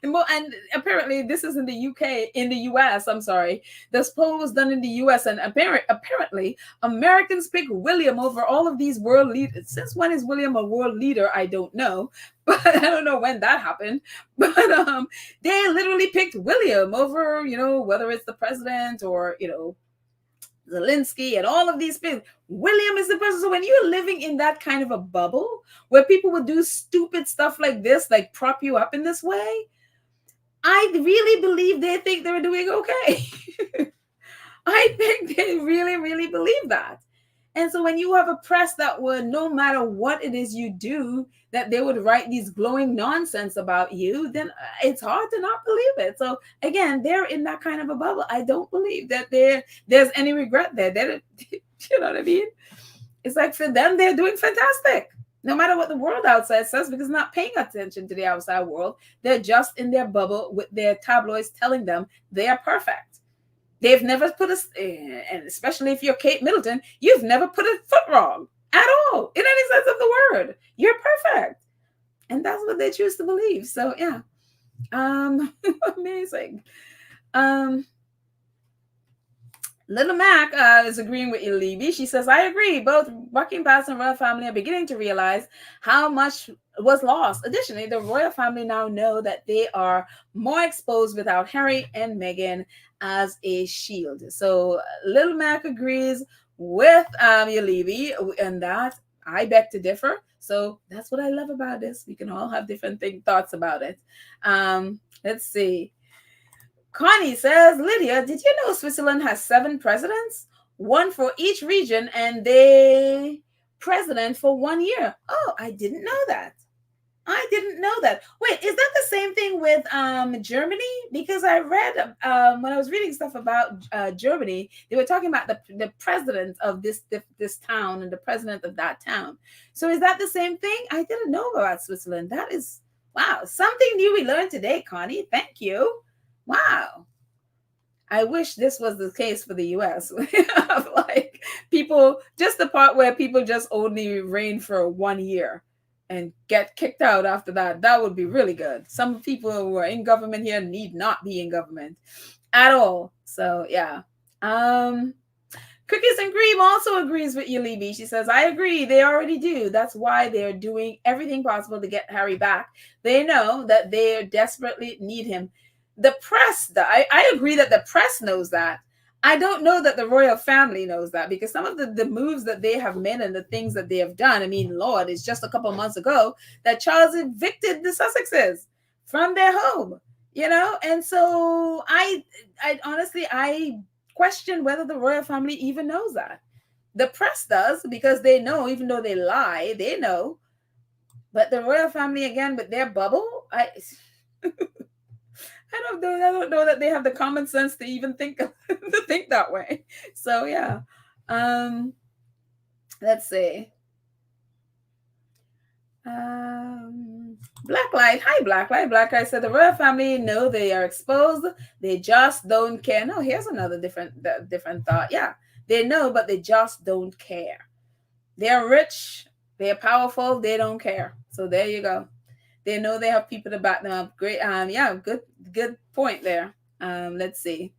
And apparently this is in the US, I'm sorry. This poll was done in the US, and apparently Americans pick William over all of these world leaders. Since when is William a world leader? I don't know, but I don't know when that happened. But they literally picked William over, whether it's the president or, Zelensky and all of these things. William is the person. So when you're living in that kind of a bubble where people would do stupid stuff like this, like prop you up in this way, I really believe they think they're doing okay. I think they really, really believe that. And so when you have a press that would, no matter what it is you do, that they would write these glowing nonsense about you, then it's hard to not believe it. So again, they're in that kind of a bubble. I don't believe that there's any regret there. You know what I mean? It's like for them, they're doing fantastic. No matter what the world outside says, because they're not paying attention to the outside world. They're just in their bubble with their tabloids telling them they are perfect. They've never put and especially if you're Kate Middleton, you've never put a foot wrong at all, in any sense of the word. You're perfect. And that's what they choose to believe. So yeah. Amazing. Little Mac is agreeing with Illibi. She says, I agree. Both Buckingham and royal family are beginning to realize how much was lost. Additionally, the royal family now know that they are more exposed without Harry and Meghan as a shield. So Little Mac agrees with Illibi, and that I beg to differ. So that's what I love about this. We can all have different thoughts about it. Let's see. Connie says, Lydia, did you know Switzerland has 7 presidents? 1 for each region, and they president for 1 year. Oh, I didn't know that. Wait, is that the same thing with Germany? Because I read when I was reading stuff about Germany, they were talking about the president of this town and the president of that town. So is that the same thing? I didn't know about Switzerland. That is, wow, something new we learned today, Connie. Thank you. Wow. I wish this was the case for the US. Like people, just the part where people just only reign for 1 year and get kicked out after that. That would be really good. Some people who are in government here need not be in government at all. So yeah. Cookies and Cream also agrees with you, Libby. She says, I agree. They already do. That's why they're doing everything possible to get Harry back. They know that they desperately need him. The press, I agree that the press knows that. I don't know that the royal family knows that, because some of the moves that they have made and the things that they have done. I mean, Lord, it's just a couple of months ago that Charles evicted the Sussexes from their home, and so I honestly, I question whether the royal family even knows that. The press does, because they know, even though they lie, they know. But the royal family, again, with their bubble, I don't know that they have the common sense to even think to think that way. So yeah. Let's see. Blacklight. Hi, Blacklight. Blacklight said the royal family know they are exposed. They just don't care. No, here's another different thought. Yeah, they know, but they just don't care. They're rich. They're powerful. They don't care. So there you go. They know they have people to back them up. Great. Yeah, good point there. Let's see.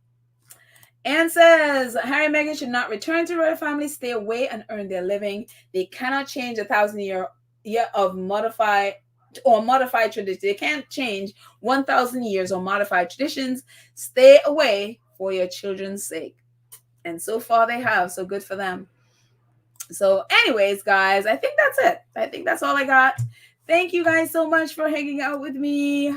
Anne says Harry and Meghan should not return to royal family, stay away and earn their living. They cannot change 1,000 year of modified traditions. They can't change 1,000 years or modified traditions. Stay away for your children's sake. And so far they have, so good for them. So anyways, guys, I think that's it. I think that's all I got. Thank you guys so much for hanging out with me.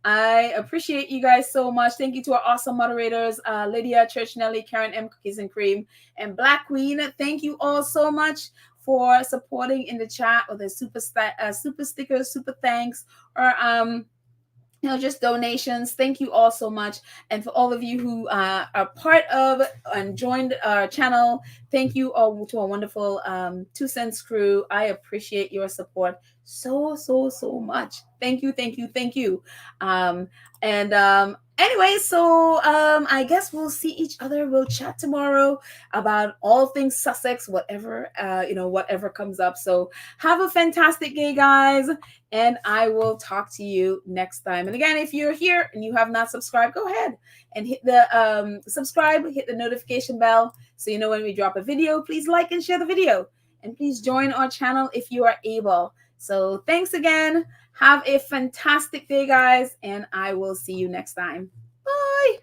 I appreciate you guys so much. Thank you to our awesome moderators, Lydia, Church Nelly, Karen M, Cookies and Cream, and Black Queen. Thank you all so much for supporting in the chat, or the super stickers, super thanks, or just donations. Thank you all so much. And for all of you who are part of and joined our channel, thank you all to our wonderful 2 Cents crew. I appreciate your support so much. Thank you. Anyway, so I guess we'll see each other. We'll chat tomorrow about all things Sussex, whatever whatever comes up. So have a fantastic day, guys, and I will talk to you next time. And again, if you're here and you have not subscribed, go ahead and hit the subscribe, hit the notification bell, so you know when we drop a video. Please like and share the video, and please join our channel if you are able. So thanks again. Have a fantastic day, guys, and I will see you next time. Bye.